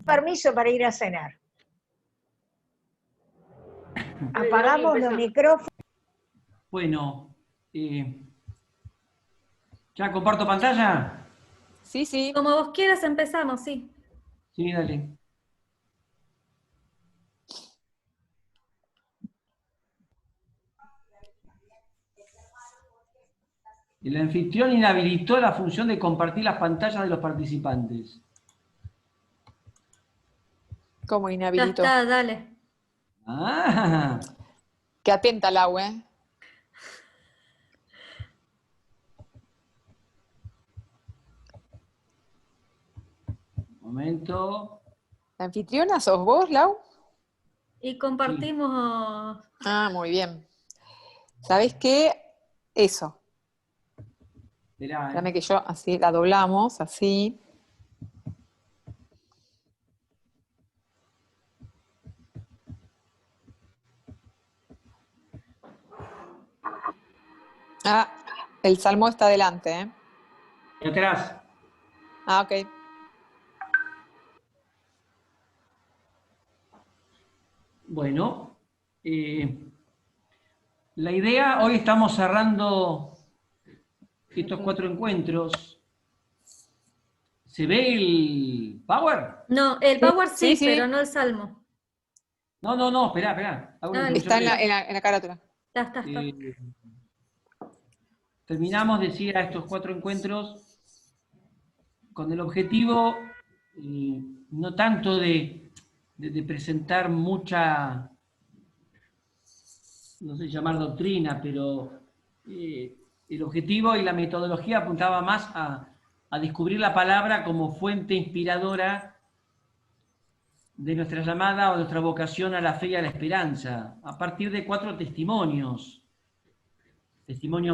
Permiso para ir a cenar. Bueno, Apagamos los micrófonos. Bueno, ¿ya comparto pantalla? Sí, sí. Como vos quieras empezamos, sí. Sí, dale. El anfitrión inhabilitó la función de compartir las pantallas de los participantes. ¿Cómo Ya inhabilitó? está, dale. Ah, Qué atenta, Lau, ¿eh? momento. ¿La anfitriona sos vos, Lau? Y compartimos... Ah, muy bien. ¿Sabés qué? Eso. Esperá, Espérame que yo así la doblamos, así. Ah, el salmo está adelante, ¿eh? Y atrás. Ah, ok. Bueno, la idea, hoy estamos cerrando estos 4 encuentros. ¿Se ve el power? No, el Power sí, sí. pero no el Salmo. No, esperá. Hago una Ah, introducción Está breve. en la carátula. Está. Terminamos, decía, estos 4 encuentros con el objetivo no tanto de presentar mucha, no sé llamar doctrina, pero el objetivo y la metodología apuntaba más a descubrir la palabra como fuente inspiradora de nuestra llamada o nuestra vocación a la fe y a la esperanza, a partir de 4 testimonios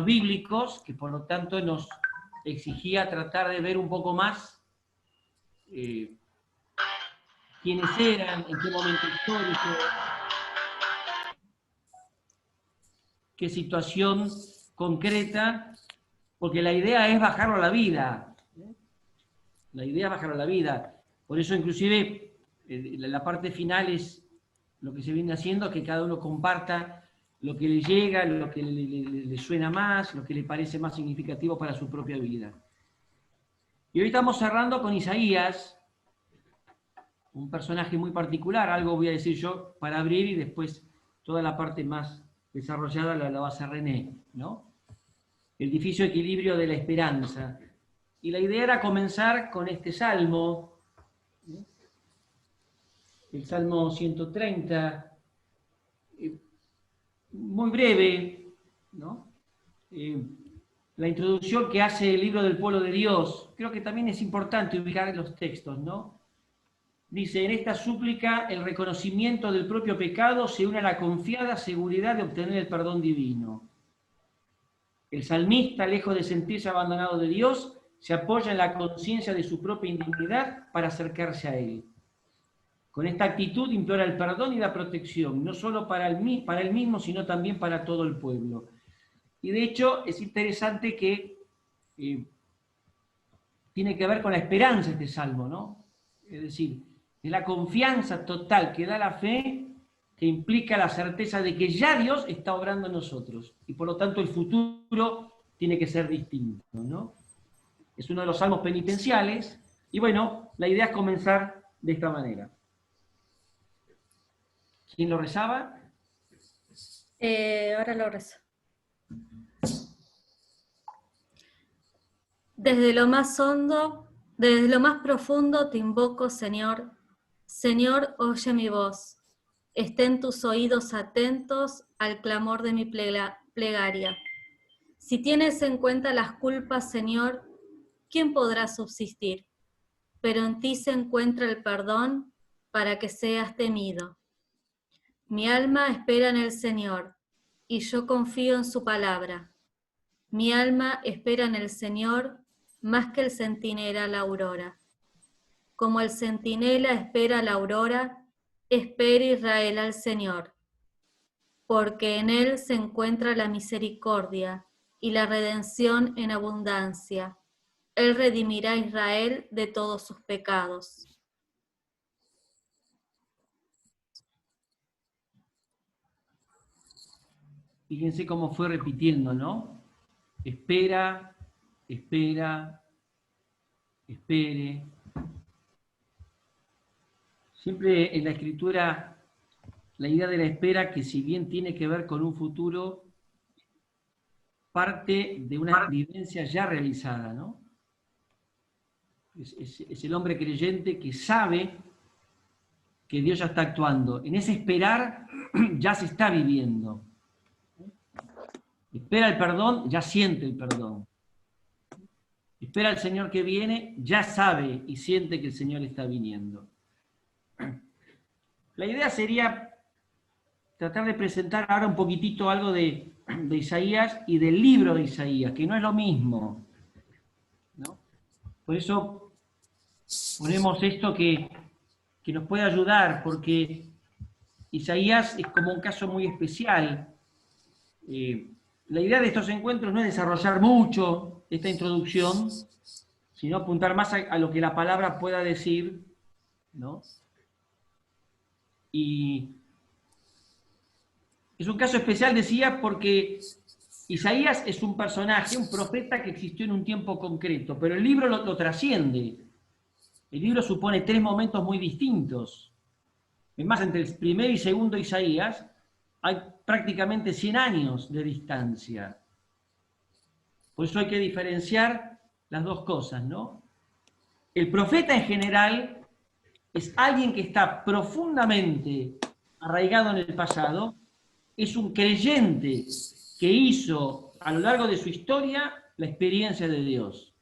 bíblicos, que por lo tanto nos exigía tratar de ver un poco más quiénes eran, en qué momento histórico, qué situación concreta, porque la idea es bajarlo a la vida. La idea es bajarlo a la vida. Por eso inclusive la parte final es lo que se viene haciendo, que cada uno comparta lo que le llega, lo que le suena más, lo que le parece más significativo para su propia vida. Y hoy estamos cerrando con Isaías, un personaje muy particular, algo voy a decir yo para abrir y después toda la parte más desarrollada la va a hacer René, ¿no? El difícil equilibrio de la esperanza. Y la idea era comenzar con este salmo, ¿no? El Salmo 130, muy breve, ¿no? La introducción que hace el libro del pueblo de Dios, creo que también es importante ubicar los textos, ¿no? Dice, en esta súplica el reconocimiento del propio pecado se une a la confiada seguridad de obtener el perdón divino. El salmista, lejos de sentirse abandonado de Dios, se apoya en la conciencia de su propia indignidad para acercarse a Él. Con esta actitud implora el perdón y la protección, no solo para él mismo, sino también para todo el pueblo. Y de hecho es interesante que tiene que ver con la esperanza este salmo, ¿no? Es decir, es la confianza total que da la fe, que implica la certeza de que ya Dios está obrando en nosotros, y por lo tanto el futuro tiene que ser distinto, ¿no? Es uno de los salmos penitenciales, y bueno, la idea es comenzar de esta manera. ¿Quién lo rezaba? Ahora lo rezo. Desde lo más hondo, desde lo más profundo te invoco, Señor. Señor, oye mi voz. Estén tus oídos atentos al clamor de mi plegaria. Si tienes en cuenta las culpas, Señor, ¿quién podrá subsistir? Pero en ti se encuentra el perdón para que seas temido. Mi alma espera en el Señor, y yo confío en su palabra. Mi alma espera en el Señor más que el centinela la aurora. Como el centinela espera la aurora, espera Israel al Señor, porque en él se encuentra la misericordia y la redención en abundancia. Él redimirá a Israel de todos sus pecados. fíjense cómo fue repitiendo, ¿no? Espera, espera, espere. Siempre en la Escritura, la idea de la espera, que si bien tiene que ver con un futuro, parte de una vivencia ya realizada, ¿no? Es el hombre creyente que sabe que Dios ya está actuando. En ese esperar ya se está viviendo. Espera el perdón, ya siente el perdón. Espera al Señor que viene, ya sabe y siente que el Señor está viniendo. La idea sería tratar de presentar ahora un poquitito algo de Isaías y del libro de Isaías, que no es lo mismo, ¿no? Por eso ponemos esto que nos puede ayudar, porque Isaías es como un caso muy especial. La idea de estos encuentros no es desarrollar mucho esta introducción, sino apuntar más a lo que la palabra pueda decir, ¿no? Y es un caso especial, decía, porque Isaías es un personaje, un profeta que existió en un tiempo concreto, pero el libro lo trasciende. El libro supone 3 momentos muy distintos. Es más, entre el primer y segundo Isaías hay prácticamente 100 años de distancia. Por eso hay que diferenciar las dos cosas, ¿no? El profeta en general es alguien que está profundamente arraigado en el pasado, es un creyente que hizo a lo largo de su historia la experiencia de Dios.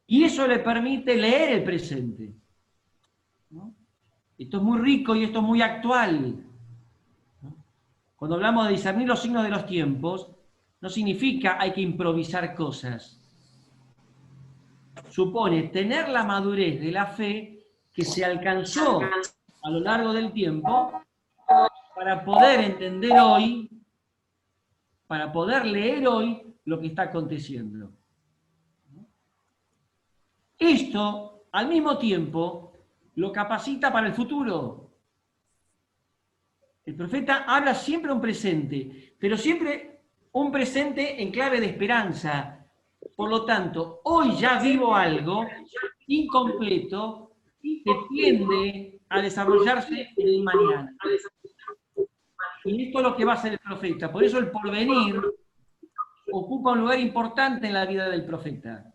Y eso le permite leer el presente, ¿no? Esto es muy rico y esto es muy actual, ¿no? Cuando hablamos de discernir los signos de los tiempos, no significa hay que improvisar cosas. Supone tener la madurez de la fe que se alcanzó a lo largo del tiempo para poder entender hoy, para poder leer hoy lo que está aconteciendo. Esto, al mismo tiempo, lo capacita para el futuro. El profeta habla siempre un presente, pero siempre un presente en clave de esperanza. Por lo tanto, hoy ya vivo algo incompleto que tiende a desarrollarse en el mañana. Y esto es lo que va a hacer el profeta. Por eso el porvenir ocupa un lugar importante en la vida del profeta.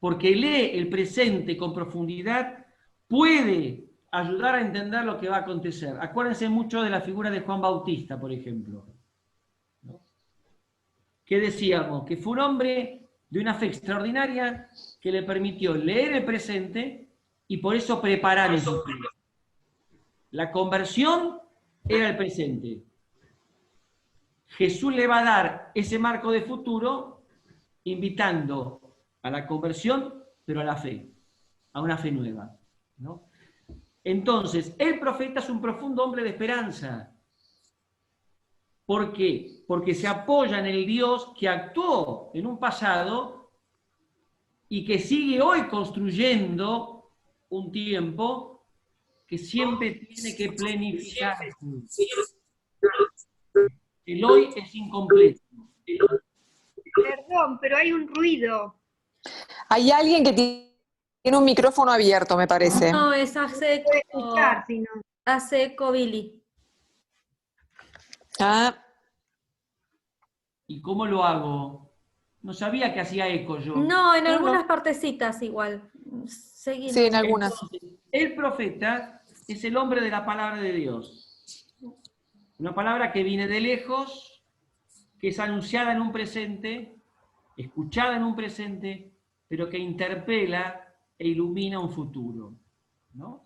Porque lee el presente con profundidad, puede ayudar a entender lo que va a acontecer. Acuérdense mucho de la figura de Juan Bautista, por ejemplo, ¿no? Que decíamos que fue un hombre de una fe extraordinaria que le permitió leer el presente y por eso preparar el futuro. La conversión era el presente. Jesús le va a dar ese marco de futuro invitando a la conversión, pero a la fe, a una fe nueva, ¿no? Entonces, el profeta es un profundo hombre de esperanza. ¿Por qué? Porque se apoya en el Dios que actuó en un pasado y que sigue hoy construyendo un tiempo que siempre tiene que planificar. El hoy es incompleto. Perdón, pero hay un ruido. Hay alguien que tiene un micrófono abierto, me parece. No, es hace Puede eco, escuchar, si no. hace eco Billy. Ah, ¿Y cómo lo hago? No sabía que hacía eco yo. No, en No, algunas no. partecitas igual. Seguimos. sí, en algunas. Entonces, el profeta es el hombre de la palabra de Dios. Una palabra que viene de lejos, que es anunciada en un presente, escuchada en un presente, pero que interpela e ilumina un futuro, ¿no?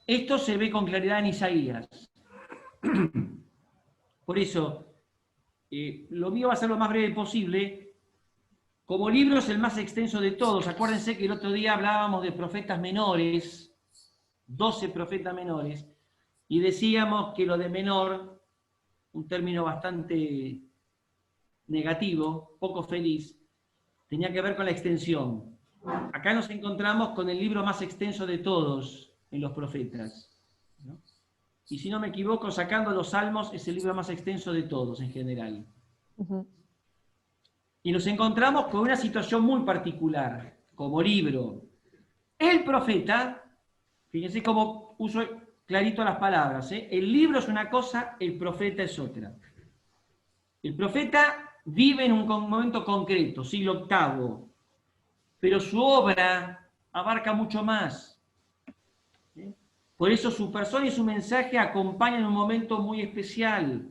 Esto se ve con claridad en Isaías. Por eso, lo mío va a ser lo más breve posible. Como libro es el más extenso de todos. Acuérdense que el otro día hablábamos de profetas menores, 12 profetas menores, y decíamos que lo de menor, un término bastante negativo, poco feliz, tenía que ver con la extensión. Acá nos encontramos con el libro más extenso de todos en los profetas, ¿no? y si no me equivoco, sacando los Salmos, es el libro más extenso de todos en general. Y nos encontramos con una situación muy particular, como libro. El profeta, fíjense cómo uso clarito las palabras, ¿eh? El libro es una cosa, el profeta es otra. El profeta vive en un momento concreto, siglo VIII, pero su obra abarca mucho más. ¿Sí? Por eso su persona y su mensaje acompañan un momento muy especial.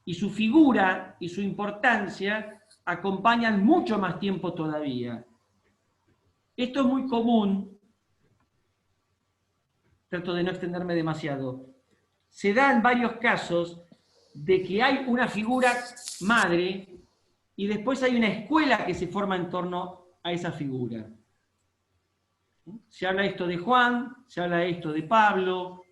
Y su figura y su importancia acompañan mucho más tiempo todavía. Esto es muy común, trato de no extenderme demasiado, se da en varios casos de que hay una figura madre y después hay una escuela que se forma en torno a esa figura. Se habla esto de Juan, se habla esto de Pablo,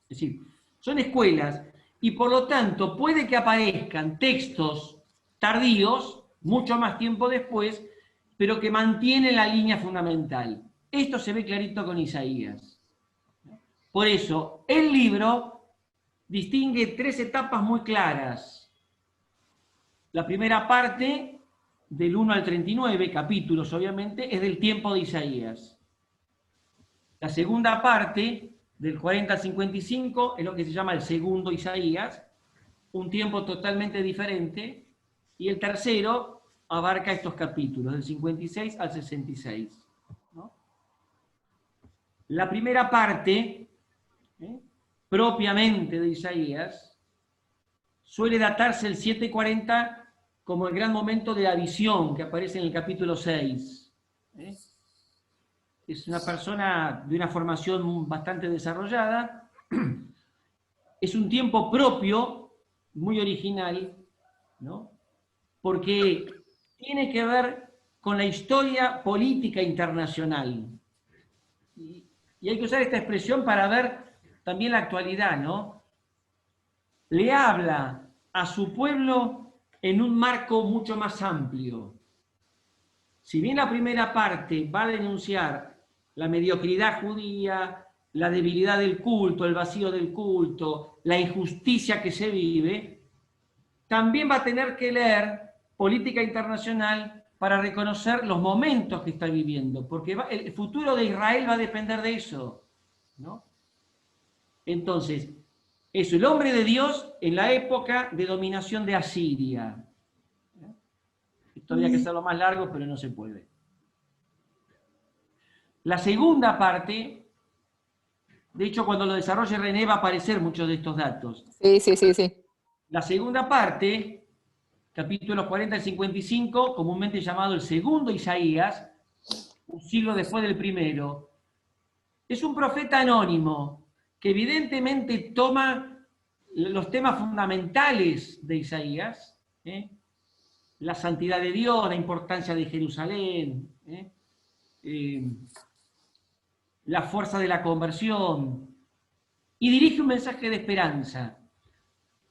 es decir, son escuelas y por lo tanto puede que aparezcan textos tardíos, mucho más tiempo después, pero que mantienen la línea fundamental. Esto se ve clarito con Isaías. Por eso, el libro distingue 3 etapas muy claras. La primera parte, del 1 al 39, capítulos obviamente, es del tiempo de Isaías. La segunda parte, del 40 al 55, es lo que se llama el segundo Isaías, un tiempo totalmente diferente. Y el tercero abarca estos capítulos, del 56 al 66. ¿No? La primera parte, propiamente de Isaías, suele datarse el 740 como el gran momento de la visión que aparece en el capítulo 6. Es una persona de una formación bastante desarrollada. Es un tiempo propio, muy original, ¿no? Porque tiene que ver con la historia política internacional. Y hay que usar esta expresión para ver también la actualidad, ¿no? Le habla a su pueblo en un marco mucho más amplio. Si bien la primera parte va a denunciar la mediocridad judía, la debilidad del culto, el vacío del culto, la injusticia que se vive, también va a tener que leer política internacional para reconocer los momentos que está viviendo, porque el futuro de Israel va a depender de eso, ¿no? Entonces, es el hombre de Dios en la época de dominación de Asiria. Esto había que hacerlo más largo, pero no se puede. La segunda parte, de hecho, cuando lo desarrolle René va a aparecer muchos de estos datos. Sí. La segunda parte, capítulos 40 al 55, comúnmente llamado el segundo Isaías, un siglo después del primero, es un profeta anónimo que evidentemente toma los temas fundamentales de Isaías, la santidad de Dios, la importancia de Jerusalén, la fuerza de la conversión, y dirige un mensaje de esperanza.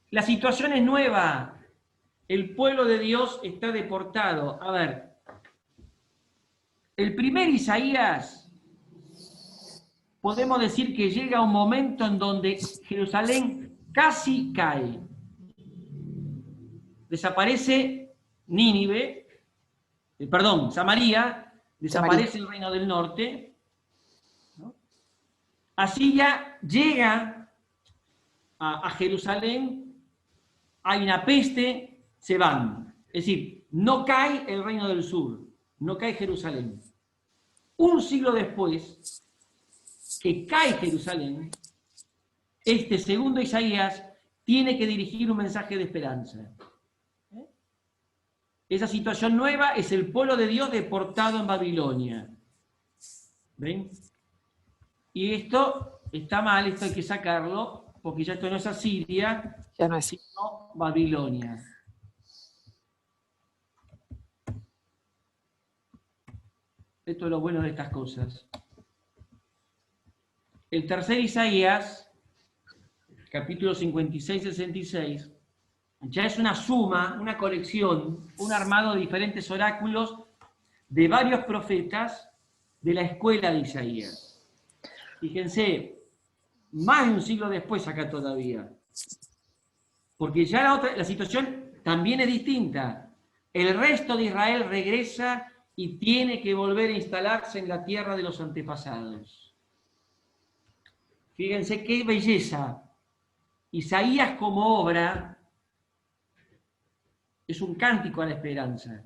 La situación es nueva, el pueblo de Dios está deportado. A ver, el primer Isaías, podemos decir que llega un momento en donde Jerusalén casi cae. Desaparece Nínive, Samaria, desaparece el reino del norte, ¿no? Asiria llega a Jerusalén, hay una peste, se van. Es decir, no cae el reino del sur, no cae Jerusalén. Un siglo después que cae Jerusalén, este segundo Isaías tiene que dirigir un mensaje de esperanza. Esa situación nueva es el pueblo de Dios deportado en Babilonia. ¿Ven? Y esto está mal, esto hay que sacarlo, porque ya esto no es Asiria, Ya no es. sino Babilonia. Esto es lo bueno de estas cosas. El tercer Isaías, capítulo 56-66, ya es una suma, una colección, un armado de diferentes oráculos de varios profetas de la escuela de Isaías. Fíjense, más de un siglo después acá todavía. Porque ya la situación también es distinta. El resto de Israel regresa y tiene que volver a instalarse en la tierra de los antepasados. Fíjense qué belleza. Isaías como obra es un cántico a la esperanza.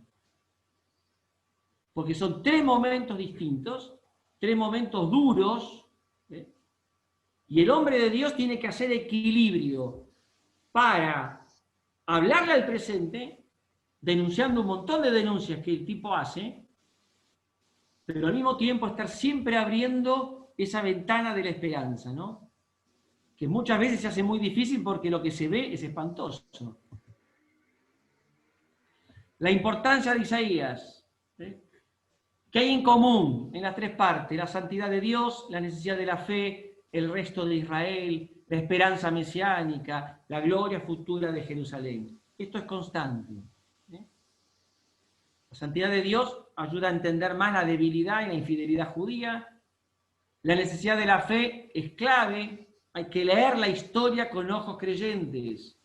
Porque son tres momentos distintos, tres momentos duros, ¿eh? Y el hombre de Dios tiene que hacer equilibrio para hablarle al presente, denunciando un montón de denuncias que el tipo hace, pero al mismo tiempo estar siempre abriendo esa ventana de la esperanza, ¿no? Que muchas veces se hace muy difícil porque lo que se ve es espantoso. La importancia de Isaías, ¿eh? ¿Qué hay en común en las tres partes? La santidad de Dios, la necesidad de la fe, el resto de Israel, la esperanza mesiánica, la gloria futura de Jerusalén. Esto es constante. La santidad de Dios ayuda a entender más la debilidad y la infidelidad judía. La necesidad de la fe es clave. Hay que leer la historia con ojos creyentes.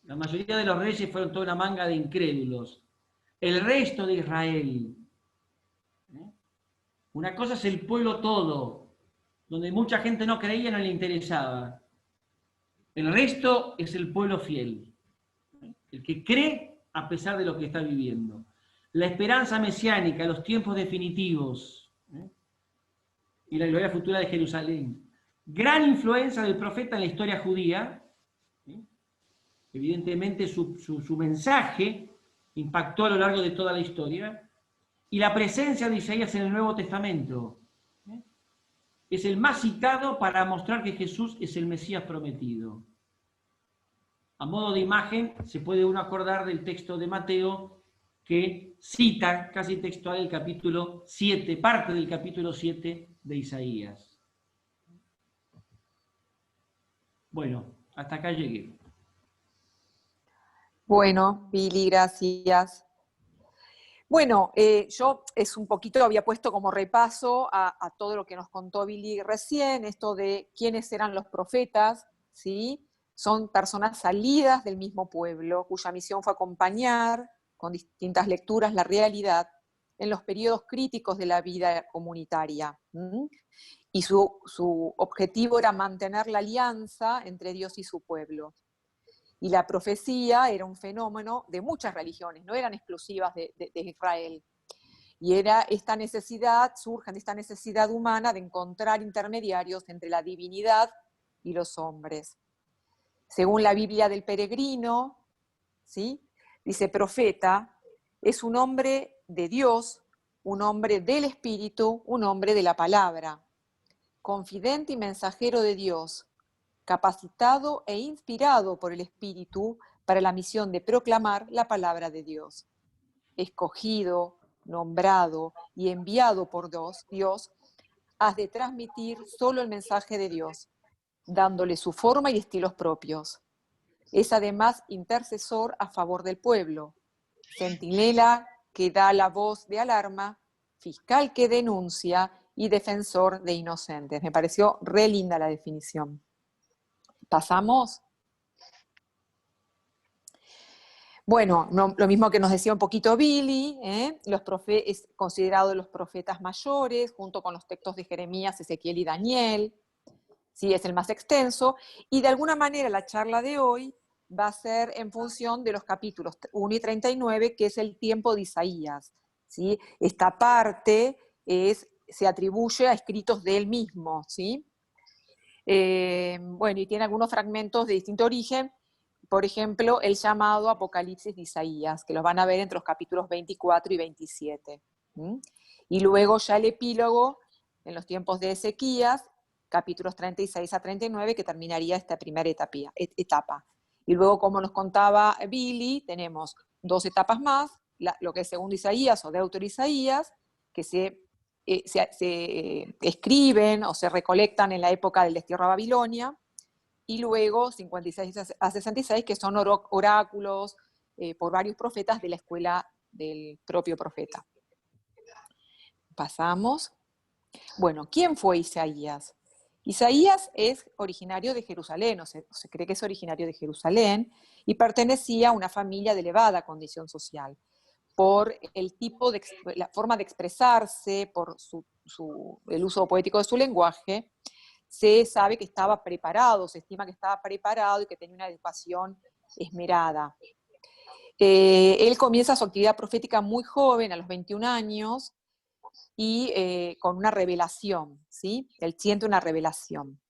La mayoría de los reyes fueron toda una manga de incrédulos. El resto de Israel. Una cosa es el pueblo todo, donde mucha gente no creía, no le interesaba. El resto es el pueblo fiel, el que cree a pesar de lo que está viviendo. La esperanza mesiánica, los tiempos definitivos, y la gloria futura de Jerusalén. Gran influencia del profeta en la historia judía. Evidentemente su mensaje impactó a lo largo de toda la historia. Y la presencia de Isaías en el Nuevo Testamento es el más citado para mostrar que Jesús es el Mesías prometido. A modo de imagen, se puede uno acordar del texto de Mateo que cita casi textual el capítulo 7, parte del capítulo 7 de Isaías. Bueno, hasta acá llegué. Bueno, Billy, gracias. Bueno, yo es un poquito, había puesto como repaso a todo lo que nos contó Billy recién, esto de quiénes eran los profetas, ¿sí? Son personas salidas del mismo pueblo, cuya misión fue acompañar con distintas lecturas la realidad en los periodos críticos de la vida comunitaria. Y su objetivo era mantener la alianza entre Dios y su pueblo. Y la profecía era un fenómeno de muchas religiones, no eran exclusivas de Israel. Y era esta necesidad, surge de esta necesidad humana de encontrar intermediarios entre la divinidad y los hombres. Según la Biblia del Peregrino, ¿sí? Dice, profeta es un hombre de Dios, un hombre del Espíritu, un hombre de la palabra, confidente y mensajero de Dios, capacitado e inspirado por el Espíritu para la misión de proclamar la palabra de Dios. Escogido, nombrado y enviado por Dios, has de transmitir solo el mensaje de Dios, dándole su forma y estilos propios. Es además intercesor a favor del pueblo, centinela que da la voz de alarma, fiscal que denuncia y defensor de inocentes. Me pareció re linda la definición. ¿Pasamos? Bueno, lo mismo que nos decía un poquito Billy, es considerado de los profetas mayores, junto con los textos de Jeremías, Ezequiel y Daniel. Sí, es el más extenso. Y de alguna manera la charla de hoy va a ser en función de los capítulos 1 y 39, que es el tiempo de Isaías. ¿Sí? Esta parte se atribuye a escritos de él mismo, ¿sí? Bueno, y tiene algunos fragmentos de distinto origen, por ejemplo, el llamado Apocalipsis de Isaías, que los van a ver entre los capítulos 24 y 27. Y luego ya el epílogo, en los tiempos de Ezequías, capítulos 36 a 39, que terminaría esta primera etapa. Y luego, como nos contaba Billy, tenemos 2 etapas más, lo que es segundo Isaías o Deutero Isaías, que se escriben o se recolectan en la época del destierro a Babilonia, y luego 56 a 66, que son oráculos por varios profetas de la escuela del propio profeta. Pasamos. Bueno, ¿quién fue Isaías? Isaías es originario de Jerusalén, o se cree que es originario de Jerusalén, y pertenecía a una familia de elevada condición social, por el tipo la forma de expresarse, por el uso poético de su lenguaje. Se sabe que estaba preparado, se estima que estaba preparado y que tenía una educación esmerada. Él comienza su actividad profética muy joven, a los 21 años, y con una revelación, ¿sí? Él siente una revelación.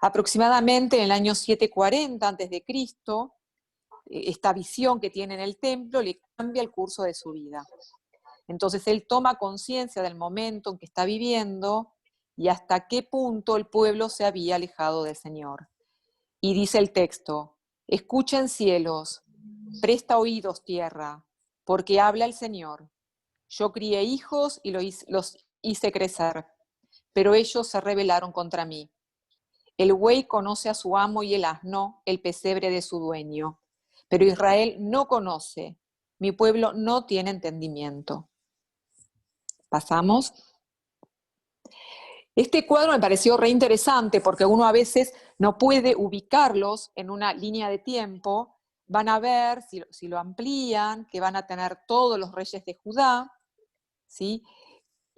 Aproximadamente en el año 740 a.C., esta visión que tiene en el templo le cambia el curso de su vida. Entonces él toma conciencia del momento en que está viviendo y hasta qué punto el pueblo se había alejado del Señor. Y dice el texto: escuchen cielos, presta oídos tierra, porque habla el Señor. Yo crié hijos y los hice crecer, pero ellos se rebelaron contra mí. El buey conoce a su amo y el asno, el pesebre de su dueño. Pero Israel no conoce, mi pueblo no tiene entendimiento. Pasamos. Este cuadro me pareció re interesante porque uno a veces no puede ubicarlos en una línea de tiempo. Van a ver, si lo amplían, que van a tener todos los reyes de Judá, ¿sí?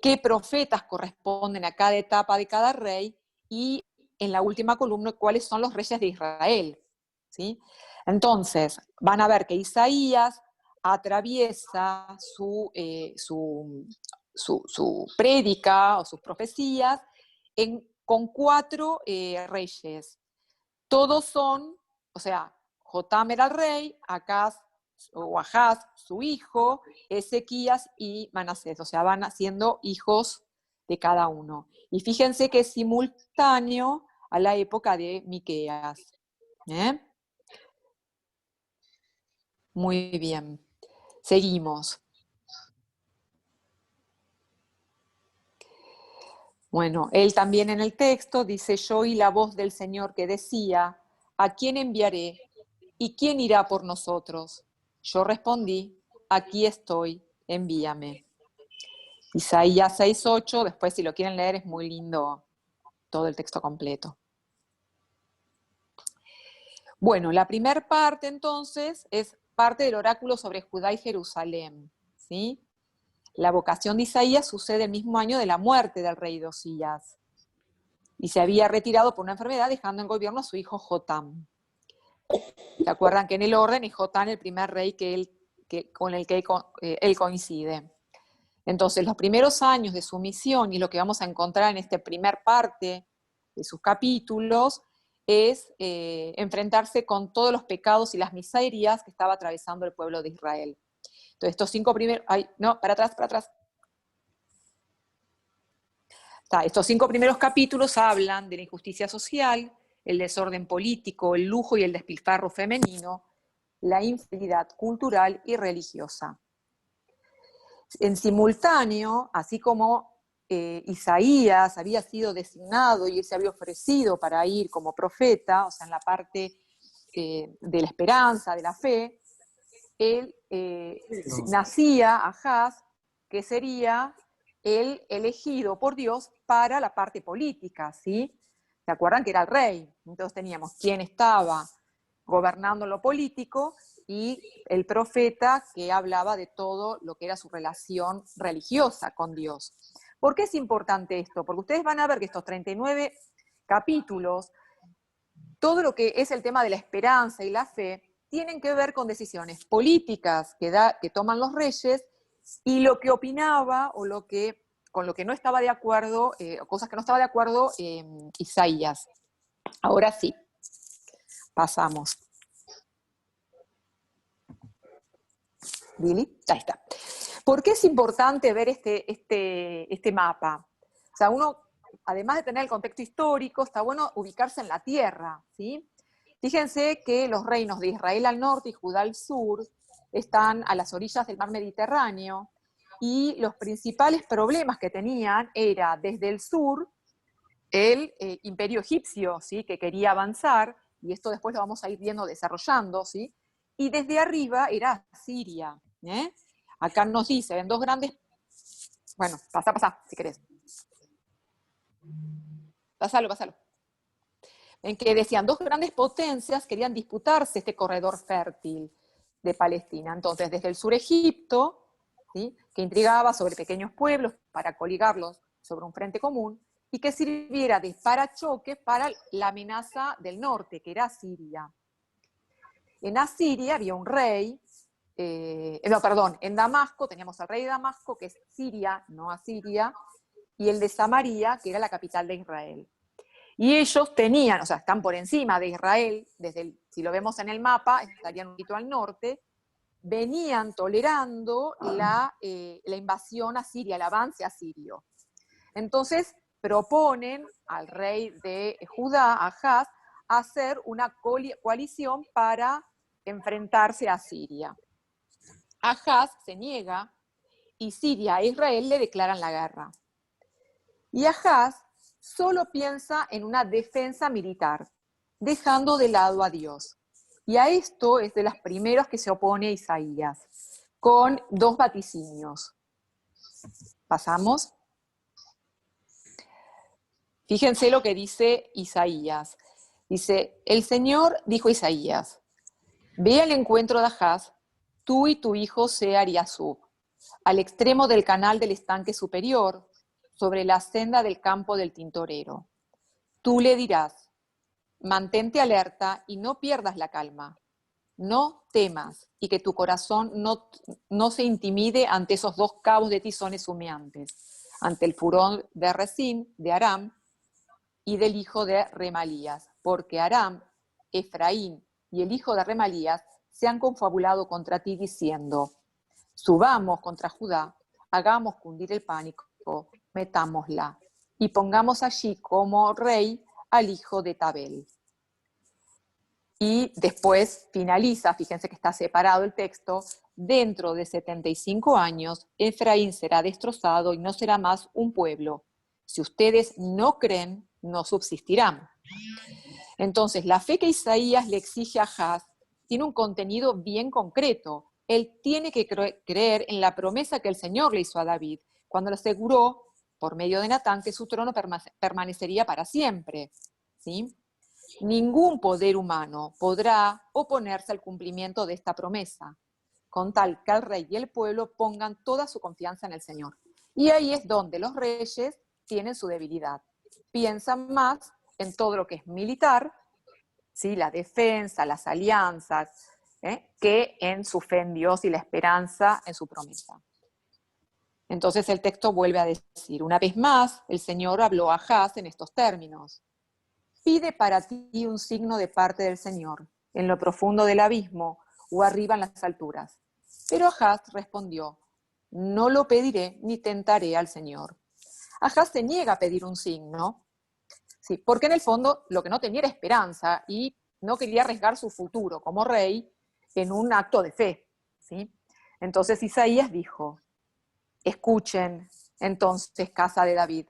Qué profetas corresponden a cada etapa de cada rey, y en la última columna cuáles son los reyes de Israel, ¿sí? Entonces, van a ver que Isaías atraviesa su prédica o sus profecías con 4 reyes. Todos son, o sea, Jotam era el rey, Acaz su hijo, Ezequías y Manasés, o sea, van siendo hijos de cada uno. Y fíjense que es simultáneo a la época de Miqueas. Muy bien. Seguimos. Bueno, él también en el texto dice: yo oí la voz del Señor que decía, ¿a quién enviaré? ¿Y quién irá por nosotros? Yo respondí, aquí estoy, envíame. Isaías 6:8, después si lo quieren leer es muy lindo todo el texto completo. Bueno, la primera parte entonces es parte del oráculo sobre Judá y Jerusalén, ¿sí? La vocación de Isaías sucede el mismo año de la muerte del rey Josías, y se había retirado por una enfermedad, dejando en gobierno a su hijo Jotam. ¿Se acuerdan que en el orden es Jotam el primer rey con el que él coincide? Entonces, los primeros años de su misión, y lo que vamos a encontrar en esta primera parte de sus capítulos, es enfrentarse con todos los pecados y las miserias que estaba atravesando el pueblo de Israel. Entonces, estos 5 primeros... Ay, no, para atrás. Estos 5 primeros capítulos hablan de la injusticia social, el desorden político, el lujo y el despilfarro femenino, la infidelidad cultural y religiosa. En simultáneo, así como Isaías había sido designado y él se había ofrecido para ir como profeta, o sea, en la parte de la esperanza, de la fe, él nacía Ahaz, que sería el elegido por Dios para la parte política, ¿sí? ¿Se acuerdan que era el rey? Entonces teníamos quien estaba gobernando lo político y el profeta que hablaba de todo lo que era su relación religiosa con Dios. ¿Por qué es importante esto? Porque ustedes van a ver que estos 39 capítulos, todo lo que es el tema de la esperanza y la fe, tienen que ver con decisiones políticas que toman los reyes y lo que opinaba o con lo que no estaba de acuerdo, cosas que no estaba de acuerdo Isaías. Ahora sí, pasamos. Billy, ahí está. ¿Por qué es importante ver este mapa? O sea, uno, además de tener el contexto histórico, está bueno ubicarse en la tierra, ¿sí? Fíjense que los reinos de Israel al norte y Judá al sur están a las orillas del mar Mediterráneo, y los principales problemas que tenían era desde el sur el imperio egipcio, ¿sí? Que quería avanzar, y esto después lo vamos a ir viendo desarrollando, ¿sí? Y desde arriba era Siria. Acá nos dice, en 2 grandes... Bueno, pasa, si querés. Pásalo. En que decían, dos grandes potencias querían disputarse este corredor fértil de Palestina. Entonces, desde el sur Egipto, ¿sí?, que intrigaba sobre pequeños pueblos para coligarlos sobre un frente común, y que sirviera de parachoque para la amenaza del norte, que era Siria. En Asiria había un rey, en Damasco teníamos al rey de Damasco, que es Siria, no Asiria, y el de Samaria, que era la capital de Israel. Y ellos tenían, o sea, están por encima de Israel, si lo vemos en el mapa, estarían un poquito al norte, venían tolerando la invasión a Siria, el avance asirio. Entonces proponen al rey de Judá, Ahaz, hacer una coalición para enfrentarse a Siria. Ahaz se niega y Siria e Israel le declaran la guerra. Y Ahaz solo piensa en una defensa militar, dejando de lado a Dios. Y a esto es de las primeras que se opone Isaías, con dos vaticinios. Pasamos. Fíjense lo que dice Isaías. Dice, el Señor dijo a Isaías, ve al encuentro de Ahaz, tú y tu hijo Sear-Yasub, al extremo del canal del estanque superior, sobre la senda del campo del tintorero. Tú le dirás, mantente alerta y no pierdas la calma. No temas y que tu corazón no se intimide ante esos dos cabos de tizones humeantes, ante el furor de Rezín, de Aram, y del hijo de Remalías, porque Aram, Efraín y el hijo de Remalías se han confabulado contra ti diciendo, subamos contra Judá, hagamos cundir el pánico, metámosla, y pongamos allí como rey al hijo de Tabel. Y después finaliza, fíjense que está separado el texto, dentro de 75 años, Efraín será destrozado y no será más un pueblo. Si ustedes no creen, no subsistirán. Entonces, la fe que Isaías le exige a Ahaz tiene un contenido bien concreto. Él tiene que creer en la promesa que el Señor le hizo a David, cuando le aseguró, por medio de Natán, que su trono permanecería para siempre. ¿Sí? Ningún poder humano podrá oponerse al cumplimiento de esta promesa, con tal que el rey y el pueblo pongan toda su confianza en el Señor. Y ahí es donde los reyes tienen su debilidad. Piensan más en todo lo que es militar, ¿sí?, la defensa, las alianzas, que en su fe en Dios y la esperanza en su promesa. Entonces el texto vuelve a decir, una vez más, el Señor habló a Ahaz en estos términos. Pide para ti un signo de parte del Señor, en lo profundo del abismo o arriba en las alturas. Pero Ahaz respondió, no lo pediré ni tentaré al Señor. Ahaz se niega a pedir un signo, sí, porque en el fondo lo que no tenía era esperanza y no quería arriesgar su futuro como rey en un acto de fe. ¿Sí? Entonces Isaías dijo, escuchen entonces, casa de David,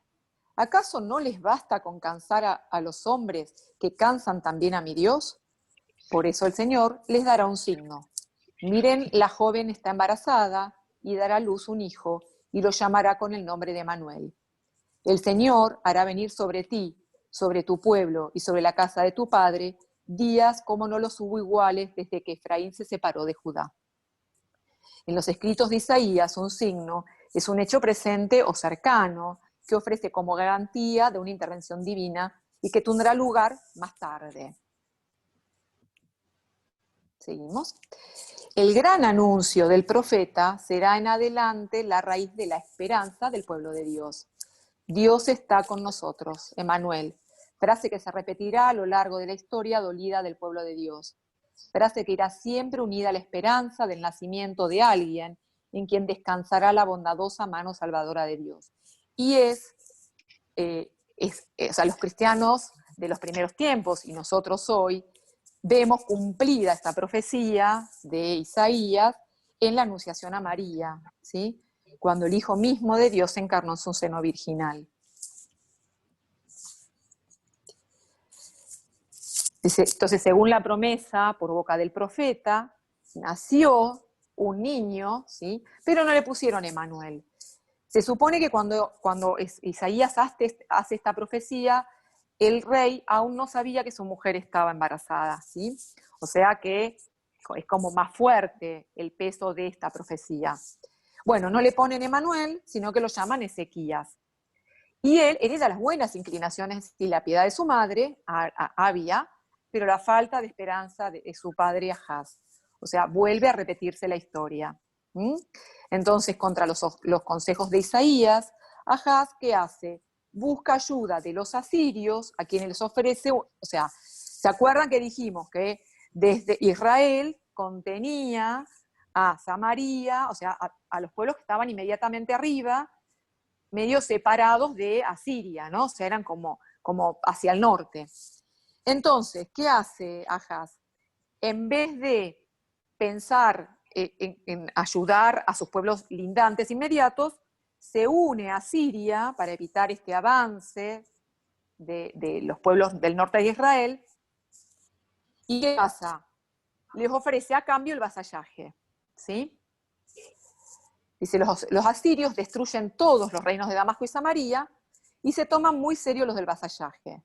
¿acaso no les basta con cansar a los hombres que cansan también a mi Dios? Por eso el Señor les dará un signo. Miren, la joven está embarazada y dará a luz un hijo y lo llamará con el nombre de Manuel. El Señor hará venir sobre ti, sobre tu pueblo y sobre la casa de tu padre, días como no los hubo iguales desde que Efraín se separó de Judá. En los escritos de Isaías, un signo es un hecho presente o cercano que ofrece como garantía de una intervención divina y que tendrá lugar más tarde. Seguimos. El gran anuncio del profeta será en adelante la raíz de la esperanza del pueblo de Dios. Dios está con nosotros, Emmanuel, frase que se repetirá a lo largo de la historia dolida del pueblo de Dios, frase que irá siempre unida a la esperanza del nacimiento de alguien en quien descansará la bondadosa mano salvadora de Dios. Y los cristianos de los primeros tiempos y nosotros hoy vemos cumplida esta profecía de Isaías en la Anunciación a María, ¿sí?, cuando el Hijo mismo de Dios se encarnó en su seno virginal. Entonces, según la promesa por boca del profeta, nació un niño, ¿sí?, pero no le pusieron Emmanuel. Se supone que cuando Isaías hace esta profecía, el rey aún no sabía que su mujer estaba embarazada, ¿sí? O sea que es como más fuerte el peso de esta profecía. Bueno, no le ponen Emanuel, sino que lo llaman Ezequías. Y él hereda las buenas inclinaciones y la piedad de su madre, Abia, pero la falta de esperanza de su padre Ahaz. O sea, vuelve a repetirse la historia. Entonces, contra los consejos de Isaías, Ahaz, ¿qué hace? Busca ayuda de los asirios, a quienes les ofrece, o sea, ¿se acuerdan que dijimos que desde Israel contenía a Samaria, o sea, a los pueblos que estaban inmediatamente arriba, medio separados de Asiria, ¿no? O sea, eran como hacia el norte. Entonces, ¿qué hace Ahaz? En vez de pensar en ayudar a sus pueblos lindantes inmediatos, se une a Siria para evitar este avance de los pueblos del norte de Israel. ¿Y qué pasa? Les ofrece a cambio el vasallaje, ¿sí? Dice, los asirios destruyen todos los reinos de Damasco y Samaria y se toman muy serio los del vasallaje.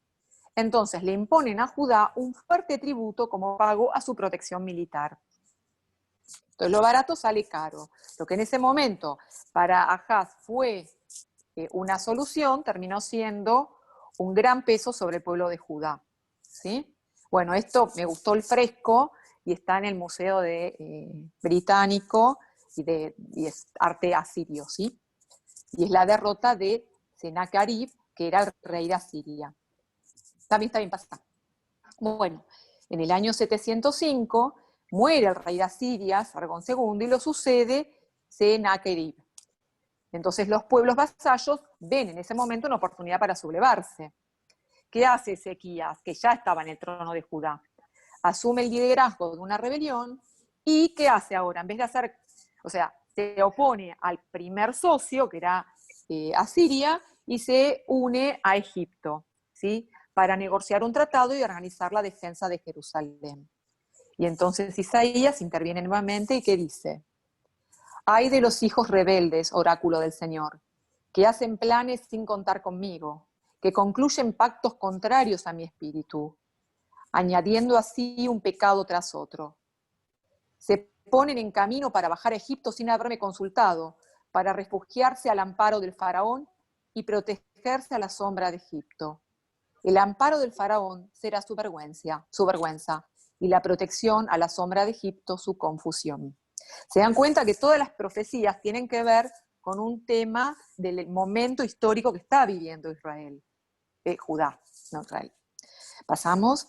Entonces le imponen a Judá un fuerte tributo como pago a su protección militar. Entonces lo barato sale caro. Lo que en ese momento para Ahaz fue una solución, terminó siendo un gran peso sobre el pueblo de Judá, ¿sí? Bueno, esto me gustó el fresco y está en el Museo Británico y es arte asirio, ¿sí? Y es la derrota de Sennacherib, que era el rey de Asiria. También está bien pasada. Bueno, en el año 705 muere el rey de Asiria, Sargón II, y lo sucede Sennacherib. Entonces los pueblos vasallos ven en ese momento una oportunidad para sublevarse. ¿Qué hace Ezequías, que ya estaba en el trono de Judá? Asume el liderazgo de una rebelión y ¿qué hace ahora? En vez de hacer, o sea, se opone al primer socio, que era Asiria, y se une a Egipto, ¿sí? Para negociar un tratado y organizar la defensa de Jerusalén. Y entonces Isaías interviene nuevamente y ¿qué dice? Ay de los hijos rebeldes, oráculo del Señor, que hacen planes sin contar conmigo, que concluyen pactos contrarios a mi espíritu, añadiendo así un pecado tras otro. Se ponen en camino para bajar a Egipto sin haberme consultado, para refugiarse al amparo del faraón y protegerse a la sombra de Egipto. El amparo del faraón será su vergüenza, y la protección a la sombra de Egipto su confusión. Se dan cuenta que todas las profecías tienen que ver con un tema del momento histórico que está viviendo Israel, Judá, no Israel. Pasamos.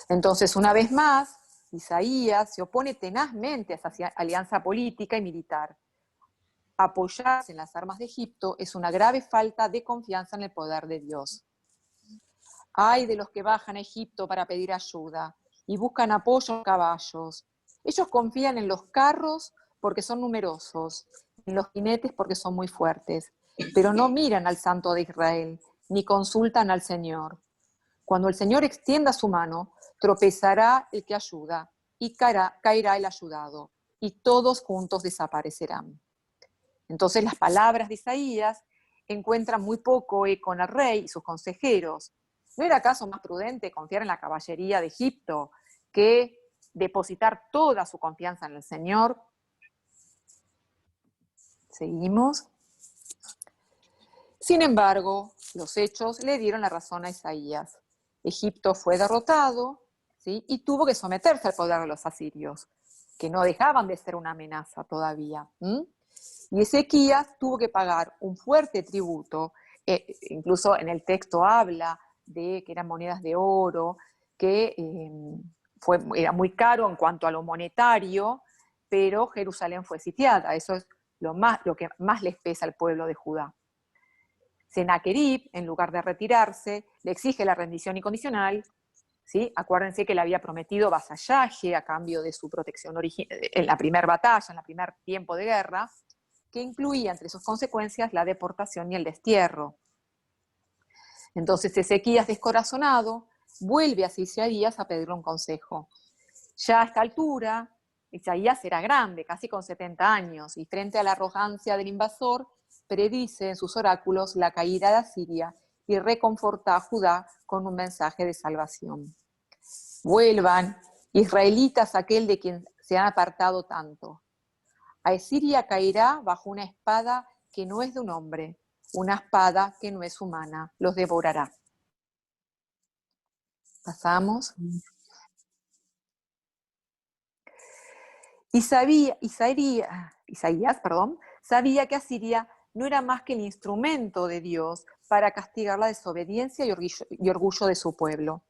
Entonces, una vez más, Isaías se opone tenazmente a esa alianza política y militar. Apoyarse en las armas de Egipto es una grave falta de confianza en el poder de Dios. Ay de los que bajan a Egipto para pedir ayuda y buscan apoyo en caballos. Ellos confían en los carros porque son numerosos, en los jinetes porque son muy fuertes, pero no miran al Santo de Israel, ni consultan al Señor. Cuando el Señor extienda su mano, tropezará el que ayuda y caerá el ayudado, y todos juntos desaparecerán. Entonces las palabras de Isaías encuentran muy poco eco en el rey y sus consejeros. ¿No era acaso más prudente confiar en la caballería de Egipto que depositar toda su confianza en el Señor? Seguimos. Sin embargo, los hechos le dieron la razón a Isaías. Egipto fue derrotado, ¿sí? Y tuvo que someterse al poder de los asirios, que no dejaban de ser una amenaza todavía. Y Ezequías tuvo que pagar un fuerte tributo, incluso en el texto habla de que eran monedas de oro, que era muy caro en cuanto a lo monetario, pero Jerusalén fue sitiada. Eso es lo que más les pesa al pueblo de Judá. Sennacherib, en lugar de retirarse, le exige la rendición incondicional, ¿sí? Acuérdense que le había prometido vasallaje a cambio de su protección en la primera batalla, en el primer tiempo de guerra, que incluía entre sus consecuencias la deportación y el destierro. Entonces Ezequías, descorazonado, vuelve a Isaías a pedirle un consejo. Ya a esta altura, Isaías era grande, casi con 70 años, y frente a la arrogancia del invasor, predice en sus oráculos la caída de Asiria y reconforta a Judá con un mensaje de salvación. Vuelvan, israelitas, aquel de quien se han apartado tanto. Asiria caerá bajo una espada que no es de un hombre, una espada que no es humana, los devorará. Pasamos. Isaías sabía que Asiria no era más que el instrumento de Dios para castigar la desobediencia y orgullo de su pueblo.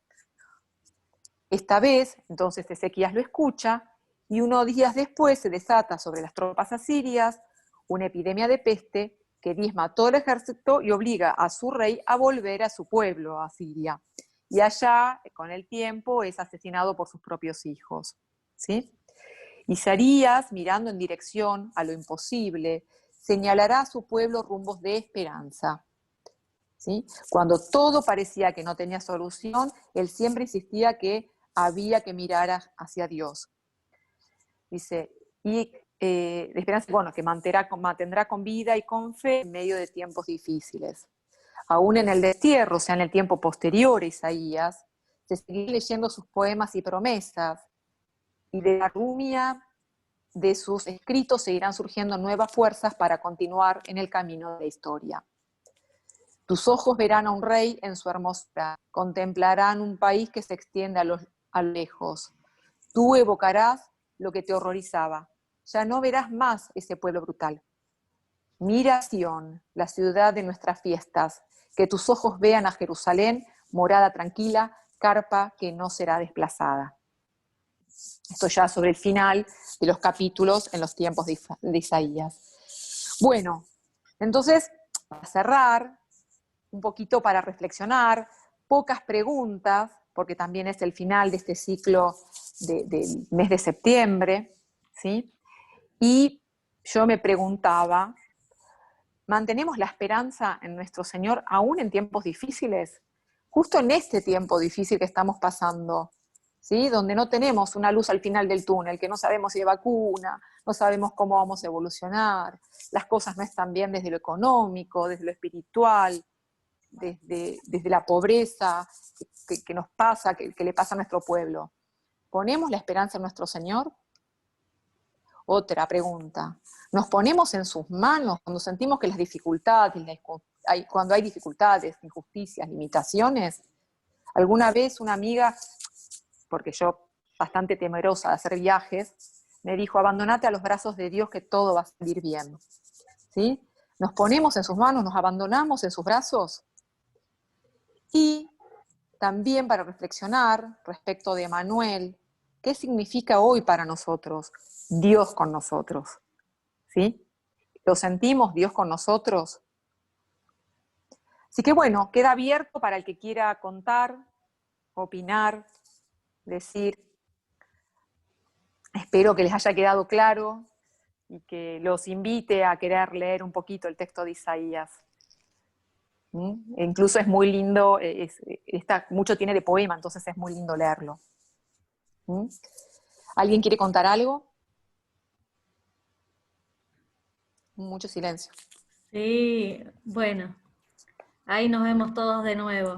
Esta vez, entonces Ezequías lo escucha, y unos días después se desata sobre las tropas asirias una epidemia de peste que diezma a todo el ejército y obliga a su rey a volver a su pueblo, a Siria. Y allá, con el tiempo, es asesinado por sus propios hijos. ¿Sí? Isaías, mirando en dirección a lo imposible, señalará a su pueblo rumbos de esperanza. ¿Sí? Cuando todo parecía que no tenía solución, él siempre insistía que había que mirar hacia Dios. Dice, y de esperanza, bueno, que mantendrá con vida y con fe en medio de tiempos difíciles. Aún en el destierro, o sea, en el tiempo posterior a Isaías, se sigue leyendo sus poemas y promesas, y de la rumia de sus escritos seguirán surgiendo nuevas fuerzas para continuar en el camino de la historia. Tus ojos verán a un rey en su hermosura, contemplarán un país que se extiende a lo lejos. Tú evocarás lo que te horrorizaba, ya no verás más ese pueblo brutal. Mira a Sión, la ciudad de nuestras fiestas, que tus ojos vean a Jerusalén, morada tranquila, carpa que no será desplazada. Esto ya sobre el final de los capítulos en los tiempos de Isaías. Bueno, entonces, para cerrar, un poquito para reflexionar, pocas preguntas, porque también es el final de este ciclo del mes de septiembre, ¿sí? Y yo me preguntaba, ¿mantenemos la esperanza en nuestro Señor aún en tiempos difíciles? Justo en este tiempo difícil que estamos pasando, ¿sí? Donde no tenemos una luz al final del túnel, que no sabemos si hay vacuna, no sabemos cómo vamos a evolucionar, las cosas no están bien desde lo económico, desde lo espiritual, desde la pobreza que nos pasa, que le pasa a nuestro pueblo. ¿Ponemos la esperanza en nuestro Señor? Otra pregunta. ¿Nos ponemos en sus manos cuando sentimos que las dificultades, cuando hay dificultades, injusticias, limitaciones? Alguna vez una amiga, porque yo bastante temerosa de hacer viajes, me dijo, abandonate a los brazos de Dios que todo va a salir bien. ¿Sí? ¿Nos ponemos en sus manos, nos abandonamos en sus brazos? Y también para reflexionar respecto de Manuel, ¿qué significa hoy para nosotros Dios con nosotros? ¿Sí? ¿Lo sentimos Dios con nosotros? Así que bueno, queda abierto para el que quiera contar, opinar, decir. Espero que les haya quedado claro y que los invite a querer leer un poquito el texto de Isaías. E incluso es muy lindo, mucho tiene de poema, entonces es muy lindo leerlo. ¿Alguien quiere contar algo? Mucho silencio. Sí, bueno, ahí nos vemos todos de nuevo.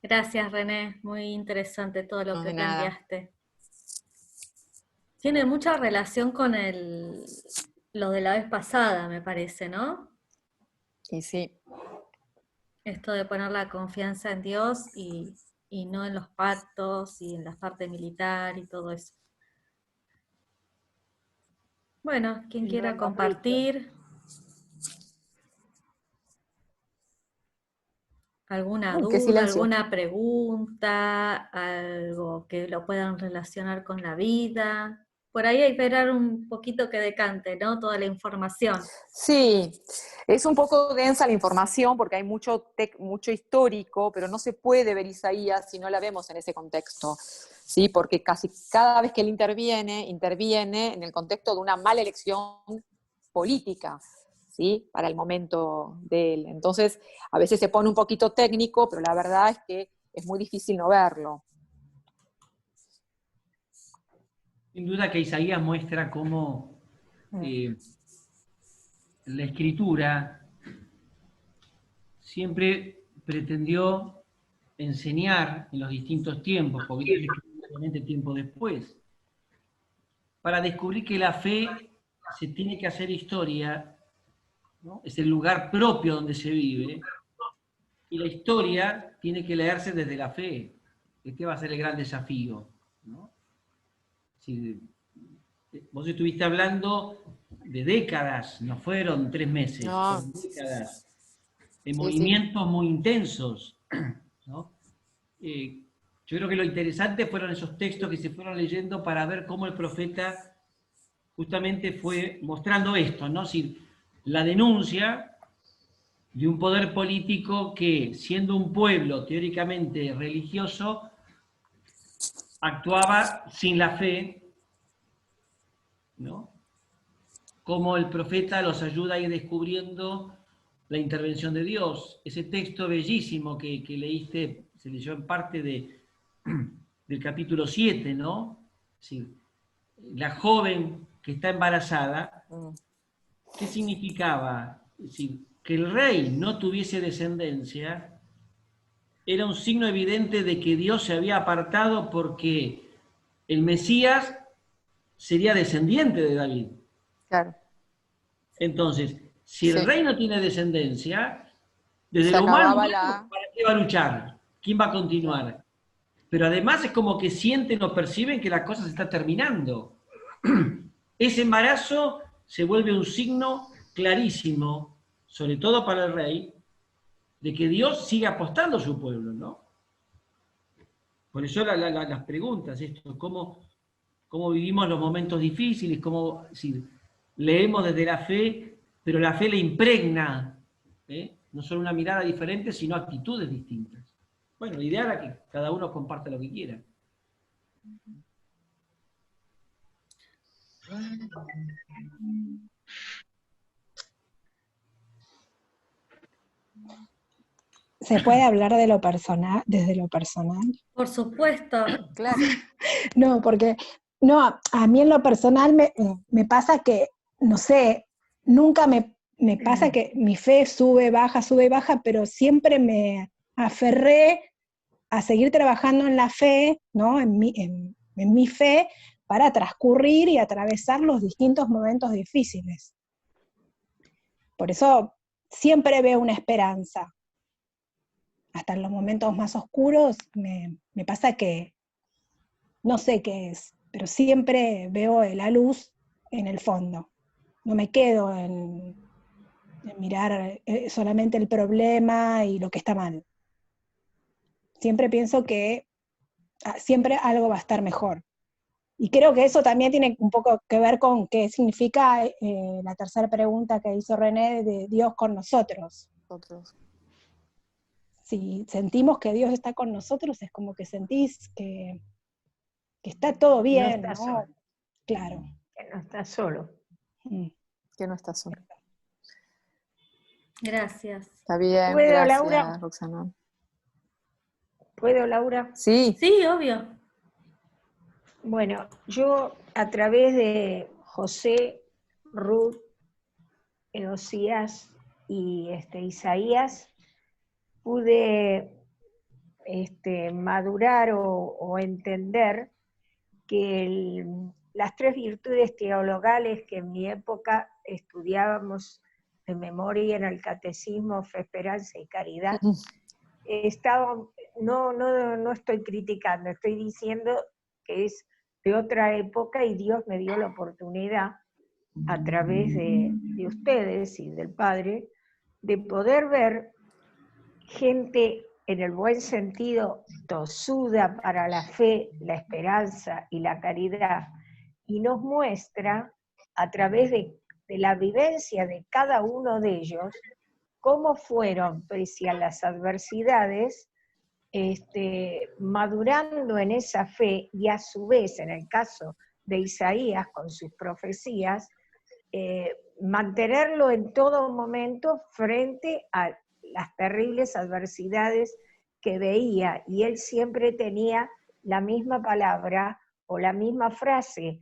Gracias, René, muy interesante todo lo No, que de nada. planteaste. Tiene mucha relación con lo de la vez pasada, me parece, ¿no? Y sí. Esto de poner la confianza en Dios y no en los pactos y en la parte militar y todo eso. Bueno, quien Y no quiera en los compartir alguna Uy, qué duda, silencio. alguna pregunta, algo que lo puedan relacionar con la vida. Por ahí hay que esperar un poquito que decante, ¿no? Toda la información. Sí, es un poco densa la información porque hay mucho histórico, pero no se puede ver Isaías si no la vemos en ese contexto, ¿sí? Porque casi cada vez que él interviene en el contexto de una mala elección política, ¿sí? Para el momento de él. Entonces, a veces se pone un poquito técnico, pero la verdad es que es muy difícil no verlo. Sin duda que Isaías muestra cómo la escritura siempre pretendió enseñar en los distintos tiempos, porque es obviamente tiempo después, para descubrir que la fe se tiene que hacer historia, ¿no? Es el lugar propio donde se vive, y la historia tiene que leerse desde la fe. Este va a ser el gran desafío, ¿no? Si vos estuviste hablando de décadas, no fueron 3 meses, No. fueron décadas, de Sí, movimientos muy intensos, ¿no? Yo creo que lo interesante fueron esos textos que se fueron leyendo para ver cómo el profeta justamente fue mostrando esto, ¿no? Si la denuncia de un poder político que, siendo un pueblo teóricamente religioso, actuaba sin la fe, ¿no? Cómo el profeta los ayuda a ir descubriendo la intervención de Dios. Ese texto bellísimo que leíste, se leyó en parte del capítulo 7, ¿no? Sí. La joven que está embarazada, ¿qué significaba? Es decir, que el rey no tuviese descendencia era un signo evidente de que Dios se había apartado porque el Mesías sería descendiente de David. Claro. Entonces, si el Sí. rey no tiene descendencia, desde Se lo humano, acababa la... ¿para qué va a luchar? ¿Quién va a continuar? Pero además es como que sienten o perciben que la cosa se está terminando. Ese embarazo se vuelve un signo clarísimo, sobre todo para el rey, de que Dios sigue apostando a su pueblo, ¿no? Por eso las preguntas, esto, cómo vivimos los momentos difíciles, cómo leemos desde la fe, pero la fe le impregna, no solo una mirada diferente, sino actitudes distintas. Bueno, la idea era que cada uno comparta lo que quiera. ¿Se puede hablar de lo personal, desde lo personal? Por supuesto. Claro. No, porque no, a mí en lo personal me pasa que, no sé, nunca me pasa que mi fe sube y baja, pero siempre me aferré a seguir trabajando en la fe, ¿no? En mi fe, para transcurrir y atravesar los distintos momentos difíciles. Por eso siempre veo una esperanza. Hasta en los momentos más oscuros me pasa que no sé qué es, pero siempre veo la luz en el fondo. No me quedo en mirar solamente el problema y lo que está mal. Siempre pienso que siempre algo va a estar mejor. Y creo que eso también tiene un poco que ver con qué significa la tercera pregunta que hizo René de Dios con nosotros. Si sentimos que Dios está con nosotros, es como que sentís que está todo bien, No está ¿no? solo. Claro. Que no está solo. Que no está solo. Gracias. Está bien, ¿Puedo, gracias, Laura? Roxana. ¿Puedo, Laura? Sí. Sí, obvio. Bueno, yo a través de José, Ruth, Osías y Isaías pude madurar o entender que las 3 virtudes teologales que en mi época estudiábamos de memoria en el catecismo, fe, esperanza y caridad, no estoy criticando, estoy diciendo que es de otra época y Dios me dio la oportunidad a través de ustedes y del Padre de poder ver gente en el buen sentido tosuda para la fe, la esperanza y la caridad, y nos muestra a través de la vivencia de cada uno de ellos cómo fueron, pese a las adversidades, madurando en esa fe, y a su vez, en el caso de Isaías con sus profecías, mantenerlo en todo momento frente a las terribles adversidades que veía, y él siempre tenía la misma palabra o la misma frase,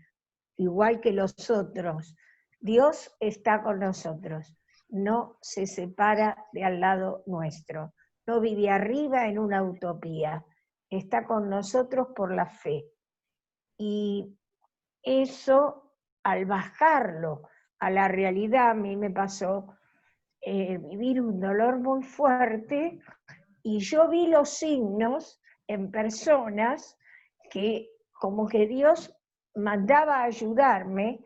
igual que los otros, Dios está con nosotros, no se separa de al lado nuestro, no vive arriba en una utopía, está con nosotros por la fe. Y eso, al bajarlo a la realidad, a mí me pasó vivir un dolor muy fuerte y yo vi los signos en personas que como que Dios mandaba a ayudarme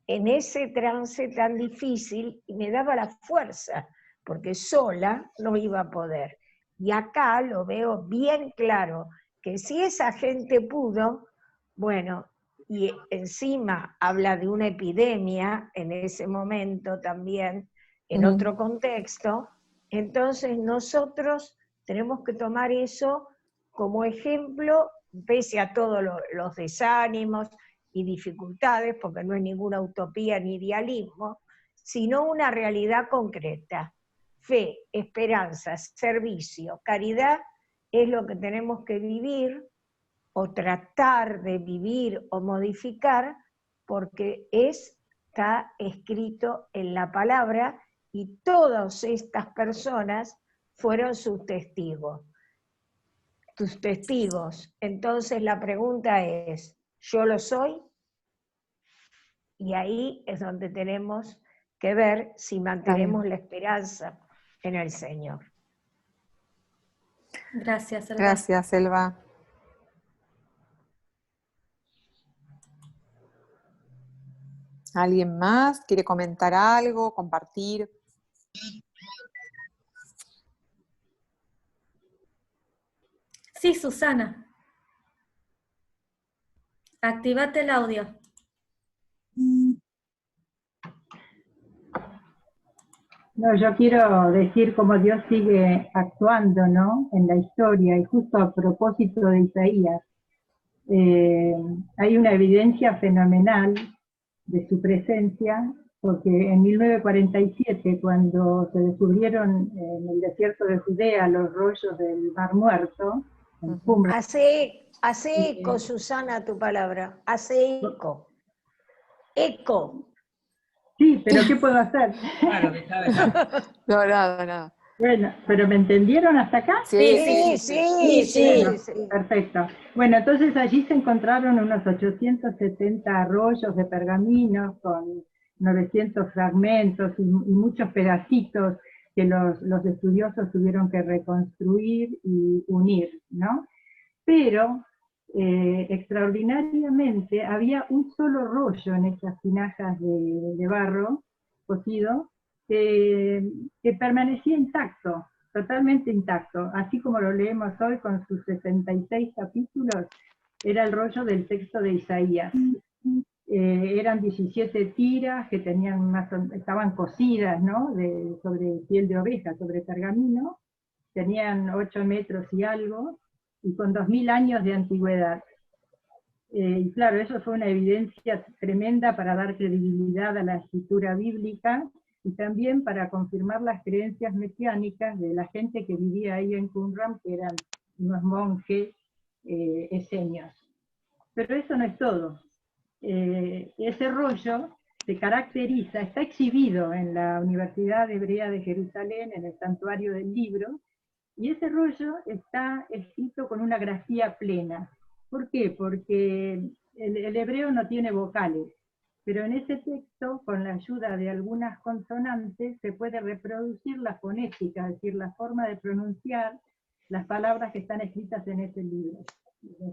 en ese trance tan difícil y me daba la fuerza, porque sola no iba a poder. Y acá lo veo bien claro, que si esa gente pudo, bueno, y encima habla de una epidemia en ese momento también, en otro contexto, entonces nosotros tenemos que tomar eso como ejemplo, pese a todos los desánimos y dificultades, porque no es ninguna utopía ni idealismo, sino una realidad concreta. Fe, esperanza, servicio, caridad es lo que tenemos que vivir o tratar de vivir o modificar, porque está escrito en la palabra y todas estas personas fueron sus testigos. Tus testigos. Entonces la pregunta es, ¿yo lo soy? Y ahí es donde tenemos que ver si mantenemos la esperanza en el Señor. Gracias, Elba. Gracias, Elba. ¿Alguien más quiere comentar algo, compartir? Sí, Susana. Activate el audio. No, yo quiero decir cómo Dios sigue actuando, ¿no?, en la historia, y justo a propósito de Isaías, hay una evidencia fenomenal de su presencia, porque en 1947, cuando se descubrieron en el desierto de Judea los rollos del Mar Muerto, en Qumran, Hace eco, Susana, tu palabra. Hace eco. Eco. Sí, pero ¿qué puedo hacer? Claro, dejá. No, nada. Bueno, ¿pero me entendieron hasta acá? Sí. Perfecto. Bueno, entonces allí se encontraron unos 870 rollos de pergamino con 900 fragmentos y muchos pedacitos que los estudiosos tuvieron que reconstruir y unir, ¿no? Pero extraordinariamente había un solo rollo en esas tinajas de barro cocido que permanecía intacto, totalmente intacto, así como lo leemos hoy con sus 66 capítulos. Era el rollo del texto de Isaías. Eran 17 tiras que estaban cosidas, ¿no?, sobre piel de oveja, sobre pergamino, tenían 8 metros y algo, y con 2000 años de antigüedad. Y claro, eso fue una evidencia tremenda para dar credibilidad a la escritura bíblica y también para confirmar las creencias mesiánicas de la gente que vivía ahí en Qumran, que eran unos monjes esenios. Pero eso no es todo. Ese rollo se caracteriza, está exhibido en la Universidad Hebrea de Jerusalén, en el Santuario del Libro, y ese rollo está escrito con una grafía plena. ¿Por qué? Porque el hebreo no tiene vocales, pero en ese texto, con la ayuda de algunas consonantes, se puede reproducir la fonética, es decir, la forma de pronunciar las palabras que están escritas en ese libro,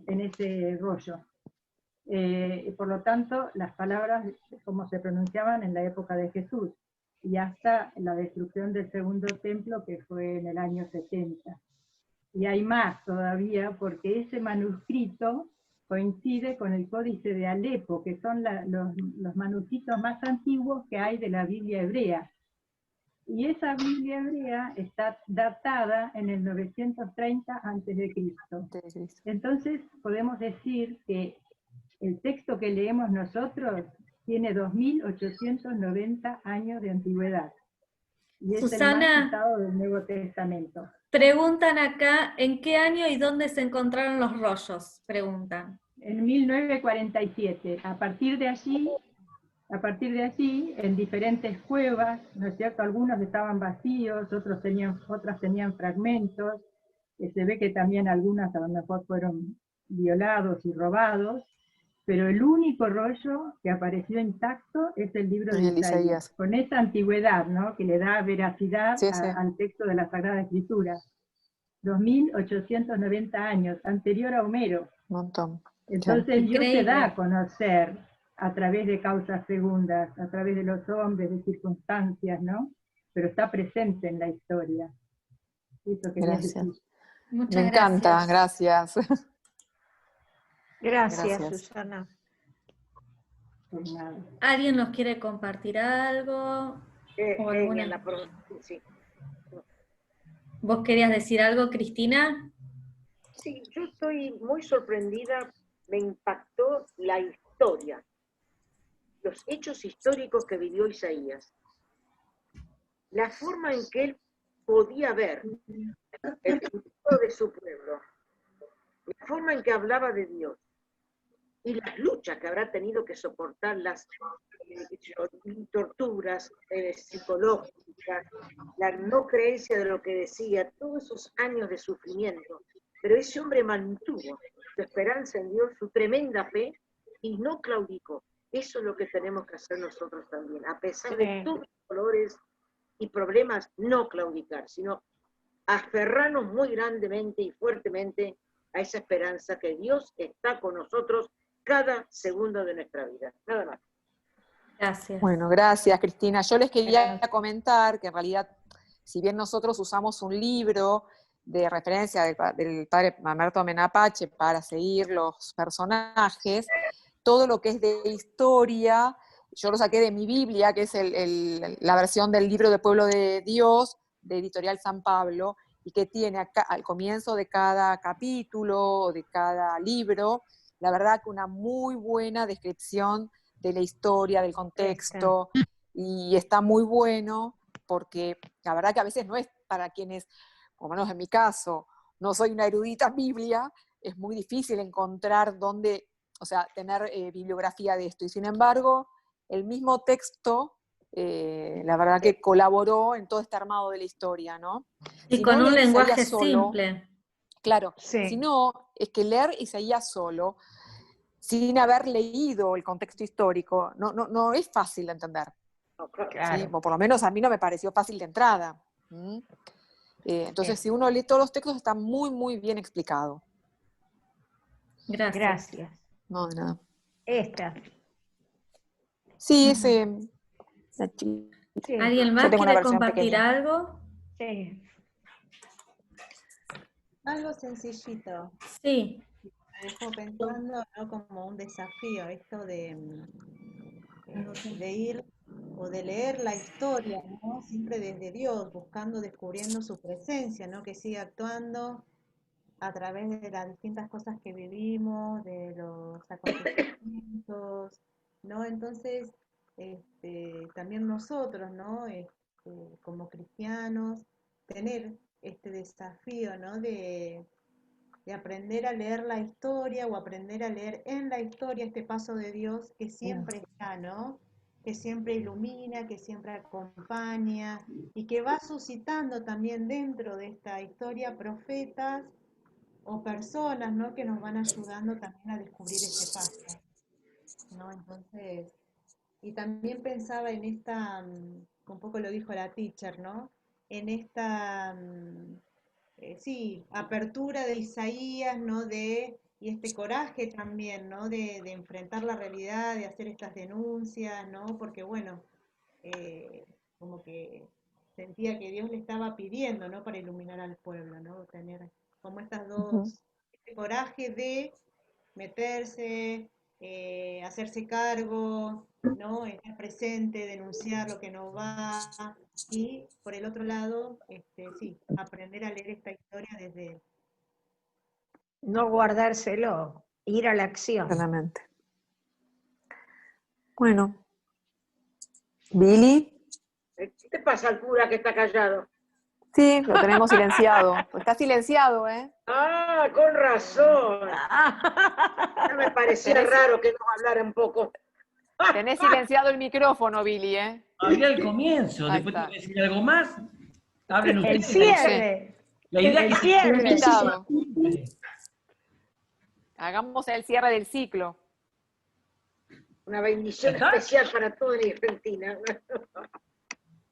en ese rollo. Por lo tanto, las palabras como se pronunciaban en la época de Jesús, y hasta la destrucción del segundo templo, que fue en el año 70. Y hay más todavía, porque ese manuscrito coincide con el Códice de Alepo, que son los manuscritos más antiguos que hay de la Biblia hebrea. Y esa Biblia hebrea está datada en el 930 a.C. Entonces podemos decir que el texto que leemos nosotros tiene 2890 años de antigüedad. Y es Susana, el más citado del Nuevo Testamento. Preguntan acá, ¿en qué año y dónde se encontraron los rollos? Preguntan. En 1947. A partir de allí A partir de allí, en diferentes cuevas, ¿no es cierto? Algunos estaban vacíos, otras tenían fragmentos, se ve que también algunas a lo mejor fueron violados y robados, pero el único rollo que apareció intacto es el libro de Isaías, con esa antigüedad, ¿no? Que le da veracidad al texto de la Sagrada Escritura. 2890 años, anterior a Homero. Un montón. Entonces Dios se da a conocer a través de causas segundas, a través de los hombres, de circunstancias, ¿no? Pero está presente en la historia. Eso quería decir. Muchas Me encanta, gracias. Gracias, Susana. Pues nada. ¿Alguien nos quiere compartir algo? ¿O alguna? Sí. ¿Vos querías decir algo, Cristina? Sí, yo estoy muy sorprendida, me impactó la historia, los hechos históricos que vivió Isaías, la forma en que él podía ver el futuro de su pueblo, la forma en que hablaba de Dios y las luchas que habrá tenido que soportar, las torturas psicológicas, la no creencia de lo que decía, todos esos años de sufrimiento. Pero ese hombre mantuvo su esperanza en Dios, su tremenda fe, y no claudicó. Eso es lo que tenemos que hacer nosotros también. A pesar de todos los dolores y problemas, no claudicar, sino aferrarnos muy grandemente y fuertemente a esa esperanza que Dios está con nosotros cada segundo de nuestra vida. Nada más. Gracias. Bueno, gracias, Cristina. Yo les quería comentar que en realidad, si bien nosotros usamos un libro de referencia del padre Mamerto Menapache para seguir los personajes, todo lo que es de historia, yo lo saqué de mi Biblia, que es la versión del libro de Pueblo de Dios, de Editorial San Pablo, y que tiene acá, al comienzo de cada capítulo, de cada libro, la verdad que una muy buena descripción de la historia, del contexto, y está muy bueno, porque la verdad que a veces no es para quienes, por lo menos en mi caso, no soy una erudita en Biblia, es muy difícil encontrar dónde, o sea, tener bibliografía de esto. Y sin embargo, el mismo texto, la verdad que colaboró en todo este armado de la historia, ¿no? Y Si con no un leer lenguaje Isaías solo, simple. claro, si no, es que leer Isaías solo, sin haber leído el contexto histórico, no es fácil de entender. Claro. ¿sí? O por lo menos a mí no me pareció fácil de entrada. Entonces, si uno lee todos los textos, está muy, muy bien explicado. Gracias. No, de nada. Esta. Sí, ¿Alguien más quiere compartir algo? Sí. Algo sencillito. Sí. Me dejó pensando, ¿no? Como un desafío esto de ir o de leer la historia, ¿no? Siempre desde Dios, buscando, descubriendo su presencia, ¿no? Que sigue actuando a través de las distintas cosas que vivimos, de los acontecimientos, ¿no? Entonces, también nosotros, ¿no? Como cristianos, tener este desafío, ¿no? De aprender a leer la historia o aprender a leer en la historia este paso de Dios que siempre está, ¿no? Que siempre ilumina, que siempre acompaña y que va suscitando también dentro de esta historia profetas o personas, ¿no? Que nos van ayudando también a descubrir este paso, ¿no? Entonces, y también pensaba en esta, un poco lo dijo la teacher, ¿no? En esta sí, apertura de Isaías, ¿no? Y este coraje también, ¿no? De enfrentar la realidad, de hacer estas denuncias, ¿no? Porque, bueno, como que sentía que Dios le estaba pidiendo, ¿no? Para iluminar al pueblo, ¿no? Tener como estas dos, este coraje de meterse, hacerse cargo, ¿no? Estar presente, denunciar lo que no va, y por el otro lado, sí, aprender a leer esta historia desde él. No guardárselo, ir a la acción. Claramente. Bueno. ¿Billy? ¿Qué te pasa al cura que está callado? Sí, lo tenemos silenciado. Pues está silenciado, ¿eh? Ah, con razón. Ya me parecía raro que nos hablara un poco. Tenés silenciado el micrófono, Billy, ¿eh? Había el comienzo, Ahí después está. tengo que decir algo más. Hablen El ustedes. cierre. La idea El es que cierre. Invitado. Hagamos el cierre del ciclo. Una bendición ¿Está? especial para toda la Argentina.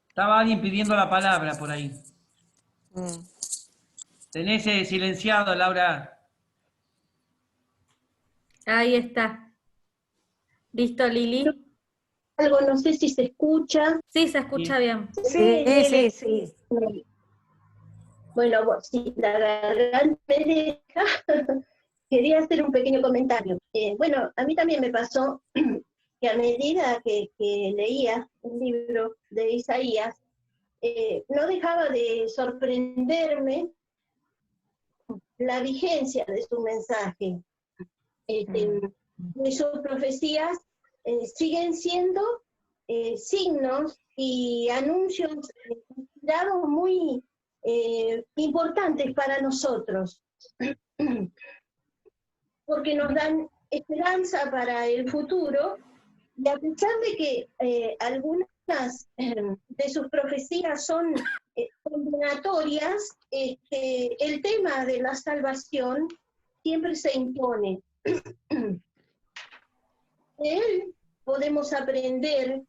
Estaba alguien pidiendo la palabra por ahí. Mm. Tenés silenciado, Laura. Ahí está. ¿Listo, Lili? Algo, no sé si se escucha. Sí, se escucha bien. Sí, Lili, sí. Bueno, si la garganta me deja, quería hacer un pequeño comentario. Bueno, a mí también me pasó que a medida que leía un libro de Isaías, no dejaba de sorprenderme la vigencia de su mensaje. De sus profecías siguen siendo signos y anuncios dados muy importantes para nosotros, porque nos dan esperanza para el futuro, y a pesar de que algunas de sus profecías son condenatorias, el tema de la salvación siempre se impone. De él podemos aprender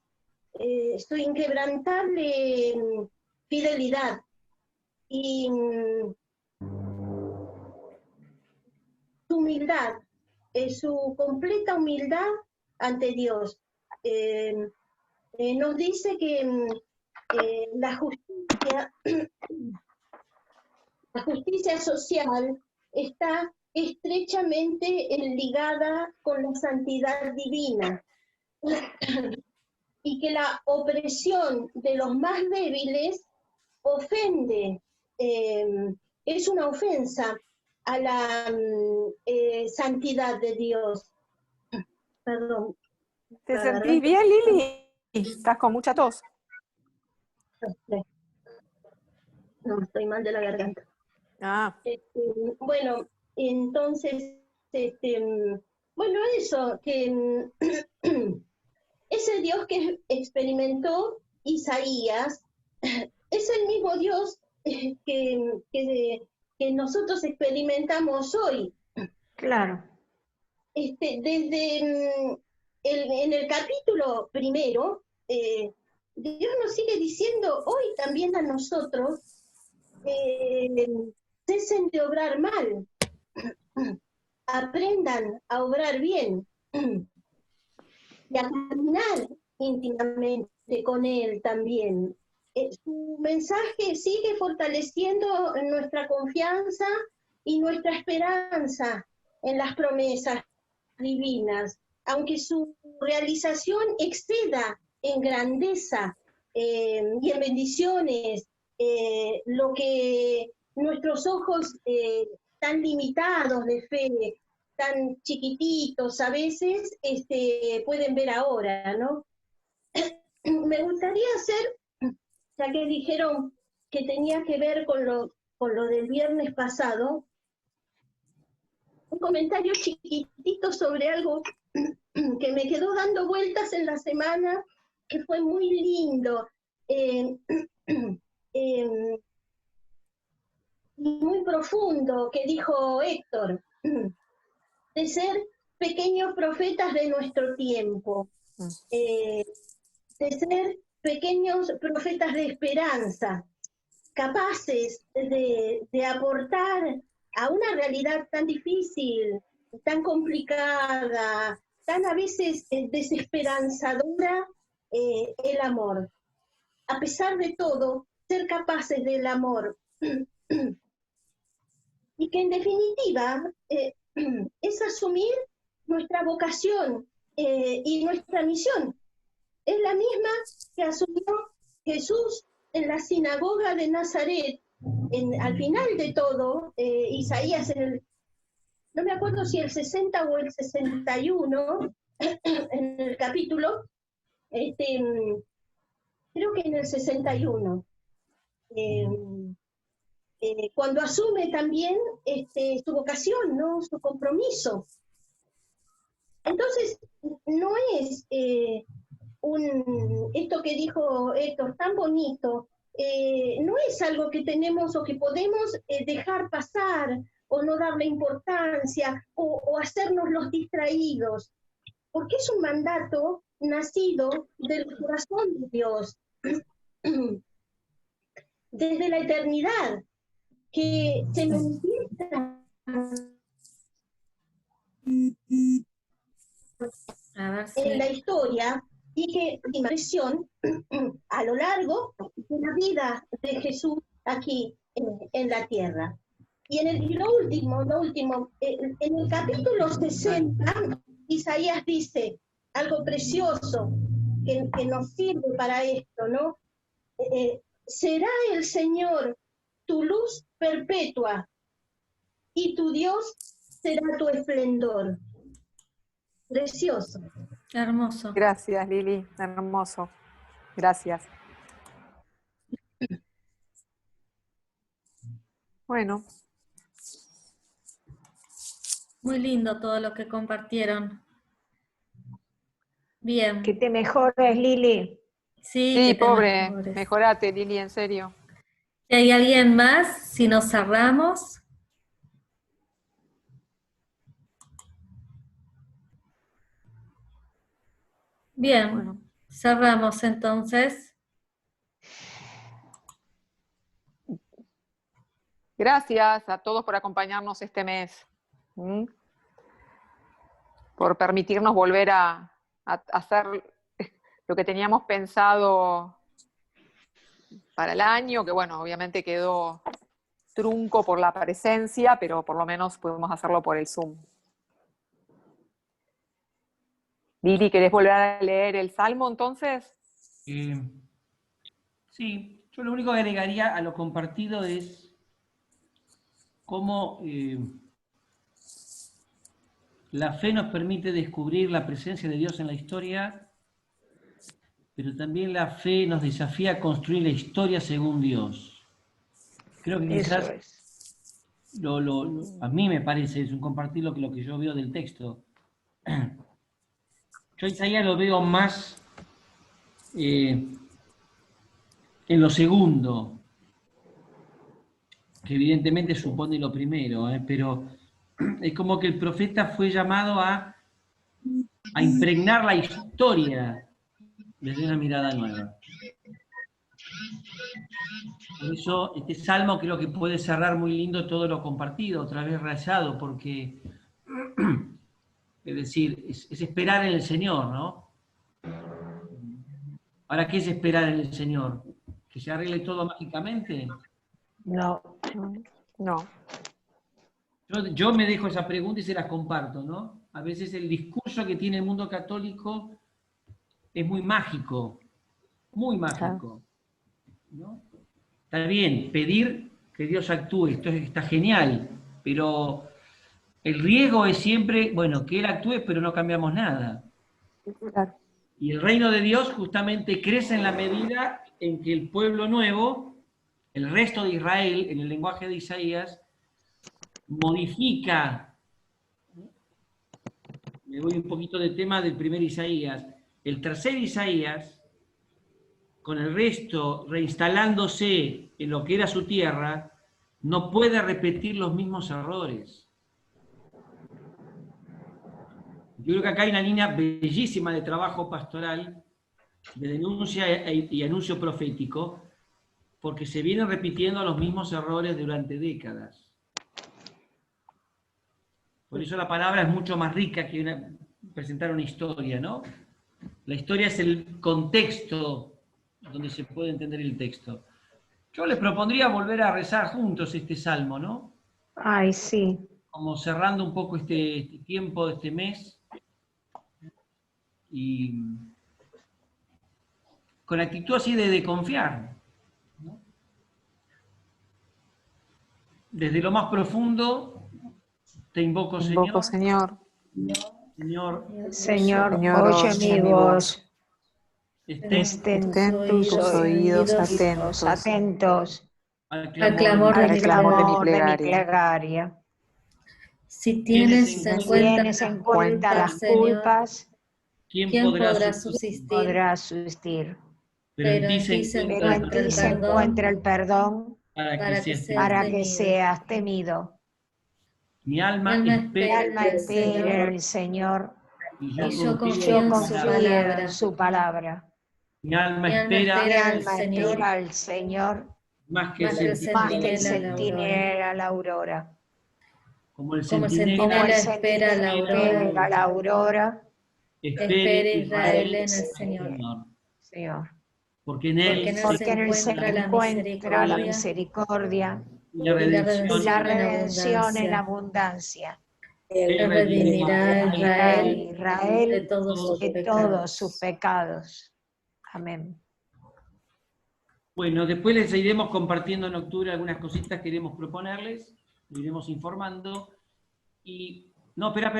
su inquebrantable fidelidad y su humildad, su completa humildad ante Dios. Nos dice que la justicia social está estrechamente ligada con la santidad divina, y que la opresión de los más débiles ofende, es una ofensa a la santidad de Dios. Perdón. ¿Te sentís bien, Lili? ¿Estás con mucha tos? No, estoy mal de la garganta. Ah. Bueno, entonces, bueno, eso, que ese Dios que experimentó Isaías es el mismo Dios que nosotros experimentamos hoy. Claro. Desde en el capítulo primero, Dios nos sigue diciendo hoy también a nosotros, cesen de obrar mal, aprendan a obrar bien y a caminar íntimamente con Él también. Su mensaje sigue fortaleciendo nuestra confianza y nuestra esperanza en las promesas divinas, aunque su realización exceda en grandeza y en bendiciones lo que nuestros ojos tan limitados de fe, tan chiquititos a veces, pueden ver ahora, ¿no? Me gustaría hacer, ya que dijeron que tenía que ver con lo del viernes pasado, un comentario chiquitito sobre algo que me quedó dando vueltas en la semana, que fue muy lindo. Muy profundo, que dijo Héctor, de ser pequeños profetas de nuestro tiempo, de ser pequeños profetas de esperanza, capaces de aportar a una realidad tan difícil, tan complicada, tan a veces desesperanzadora, el amor. A pesar de todo, ser capaces del amor. Y que en definitiva es asumir nuestra vocación y nuestra misión. Es la misma que asumió Jesús en la sinagoga de Nazaret, al final de todo, Isaías no me acuerdo si el 60 o el 61, en el capítulo, creo que en el 61, cuando asume también su vocación, ¿no? Su compromiso. Entonces, no es esto que dijo Héctor, tan bonito, no es algo que tenemos o que podemos dejar pasar o no darle importancia o hacernos los distraídos, porque es un mandato nacido del corazón de Dios, desde la eternidad, que se manifiesta en la historia y que impresión a lo largo de la vida de Jesús aquí en la tierra. Y lo último, en el capítulo 60, Isaías dice algo precioso que nos sirve para esto, ¿no? Será el Señor tu luz perpetua y tu Dios será tu esplendor. Precioso. Hermoso. Gracias, Lili, hermoso. Gracias. Bueno. Muy lindo todo lo que compartieron. Bien. Que te mejores, Lili. Sí, pobre, mejorate, Lili, en serio. Si hay alguien más, si nos cerramos. Bien, bueno, cerramos entonces. Gracias a todos por acompañarnos este mes. Por permitirnos volver a hacer lo que teníamos pensado para el año, que bueno, obviamente quedó trunco por la presencia, pero por lo menos pudimos hacerlo por el Zoom. Lili, ¿querés volver a leer el Salmo entonces? Sí, yo lo único que agregaría a lo compartido es cómo la fe nos permite descubrir la presencia de Dios en la historia, pero también la fe nos desafía a construir la historia según Dios. Creo que quizás a mí me parece, es un compartir lo que yo veo del texto. Yo a Isaías lo veo más en lo segundo, que evidentemente supone lo primero, pero es como que el profeta fue llamado a impregnar la historia desde una mirada nueva. Por eso este salmo creo que puede cerrar muy lindo todo lo compartido, otra vez rayado, porque es decir, es esperar en el Señor, ¿no? Ahora, ¿qué es esperar en el Señor? ¿Que se arregle todo mágicamente? No. Yo me dejo esa pregunta y se las comparto, ¿no? A veces el discurso que tiene el mundo católico es muy mágico, ¿no? Está bien, pedir que Dios actúe, esto está genial, pero el riesgo es siempre, bueno, que Él actúe, pero no cambiamos nada. Claro. Y el reino de Dios justamente crece en la medida en que el pueblo nuevo, el resto de Israel, en el lenguaje de Isaías, modifica. Me voy un poquito de tema del primer Isaías. El tercer Isaías, con el resto reinstalándose en lo que era su tierra, no puede repetir los mismos errores. Yo creo que acá hay una línea bellísima de trabajo pastoral, de denuncia y anuncio profético, porque se vienen repitiendo los mismos errores durante décadas. Por eso la palabra es mucho más rica que presentar una historia, ¿no? La historia es el contexto donde se puede entender el texto. Yo les propondría volver a rezar juntos este salmo, ¿no? Ay, sí. Como cerrando un poco este tiempo de este mes. Y con actitud así de confiar, ¿no? Desde lo más profundo te invoco, Señor. Señor, oye mi voz. Estén tus oídos atentos al clamor de mi plegaria. Si tienes en cuenta las culpas ¿quién ¿Quién podrá subsistir? Podrá subsistir. Pero en ti se Pero en ti se encuentra el perdón para que seas para temido. que seas temido. Mi alma Mi espera alma espera en el Señor y yo yo confío en su confío palabra. en su palabra. Mi alma Mi alma espera Mi espera al alma Señor, espera al Señor más que el más que el centinela, más que el centinela a la aurora. centinela a la aurora. como el Como el centinela Como el centinela espera a la aurora, centinela a la aurora, espere Israel en el Señor. Señor. Porque en Porque él en él Porque en él se encuentra la encuentra la misericordia misericordia y la y la redención y la redención redención en en abundancia. abundancia. Él redimirá a Redimirá a Israel de Israel todos sus de todos sus pecados. pecados. Amén. Bueno, después les iremos compartiendo en octubre algunas cositas que queremos proponerles, les iremos informando. Y. No, espera.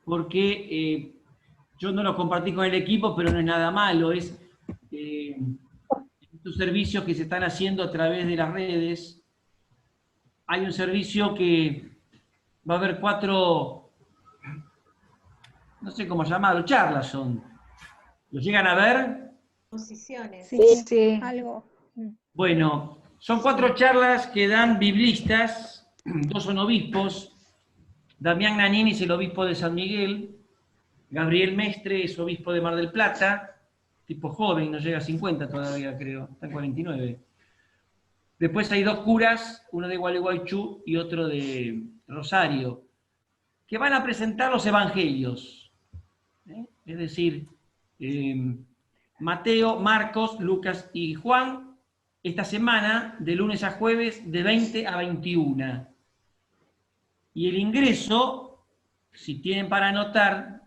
Porque yo no lo compartí con el equipo, pero no es nada malo, es estos servicios que se están haciendo a través de las redes. Hay un servicio que va a haber 4, no sé cómo llamarlo, charlas son. ¿Lo llegan a ver? Posiciones. Sí, algo. Bueno, son 4 charlas que dan biblistas, 2 son obispos. Damián Nanini es el obispo de San Miguel, Gabriel Mestre es obispo de Mar del Plata, tipo joven, no llega a 50 todavía, creo, está en 49. Después hay 2 curas, uno de Gualeguaychú y otro de Rosario, que van a presentar los evangelios. Es decir, Mateo, Marcos, Lucas y Juan, esta semana, de lunes a jueves, de 20 a 21. Y el ingreso, si tienen para anotar,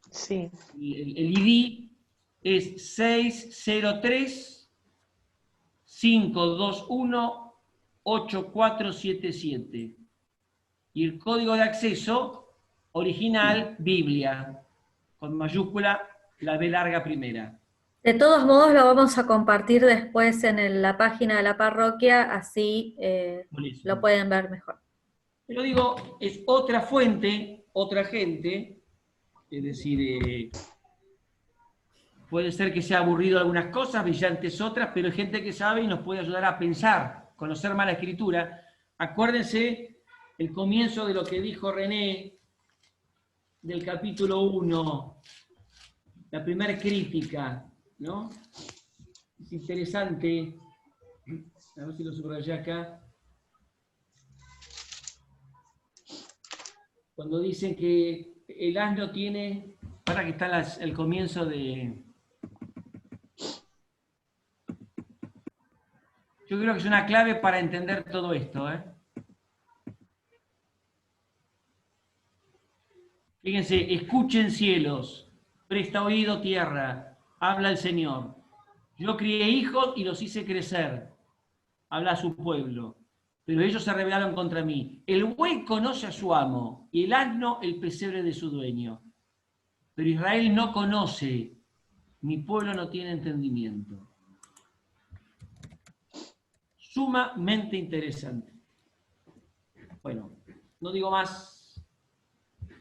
Sí. el ID es 603-521-8477. Y el código de acceso original, Biblia, con mayúscula, la B larga primera. De todos modos lo vamos a compartir después en la página de la parroquia, así lo pueden ver mejor. Pero digo, es otra fuente, otra gente, es decir, puede ser que sea aburrido algunas cosas, brillantes otras, pero hay gente que sabe y nos puede ayudar a pensar, conocer más la Escritura. Acuérdense el comienzo de lo que dijo René del capítulo 1, la primera crítica, ¿no? Es interesante, a ver si lo subrayé acá, cuando dicen que el asno tiene, para que está el comienzo de... Yo creo que es una clave para entender todo esto, ¿eh? Fíjense, escuchen cielos, presta oído tierra, habla el Señor. Yo crié hijos y los hice crecer, habla a su pueblo, pero ellos se rebelaron contra mí. El buey conoce a su amo y el asno el pesebre de su dueño. Pero Israel no conoce, mi pueblo no tiene entendimiento. Sumamente interesante. Bueno, no digo más.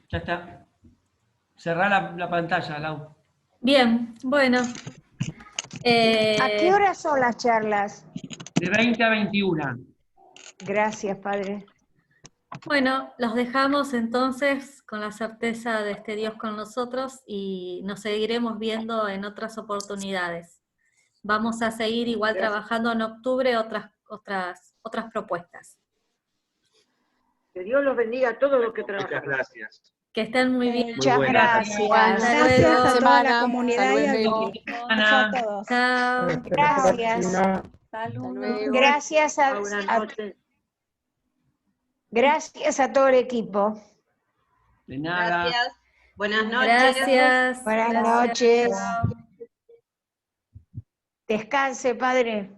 Ya está. Cerrá la pantalla, Lau. Bien, bueno. ¿A qué hora son las charlas? De 20 a 21. Gracias, Padre. Bueno, los dejamos entonces con la certeza de este Dios con nosotros y nos seguiremos viendo en otras oportunidades. Vamos a seguir igual trabajando en octubre otras propuestas. Que Dios los bendiga a todos los que trabajan. Muchas gracias. Que estén muy bien. Muchas gracias. Hasta Gracias luego. a toda la Semana. comunidad y al Hasta equipo. Chao a todos. Chao. Gracias. Gracias Buenas noches. Gracias a todo el equipo. De nada. Gracias. Buenas noches. Gracias. Buenas Gracias. noches. Chao. Descanse, Padre.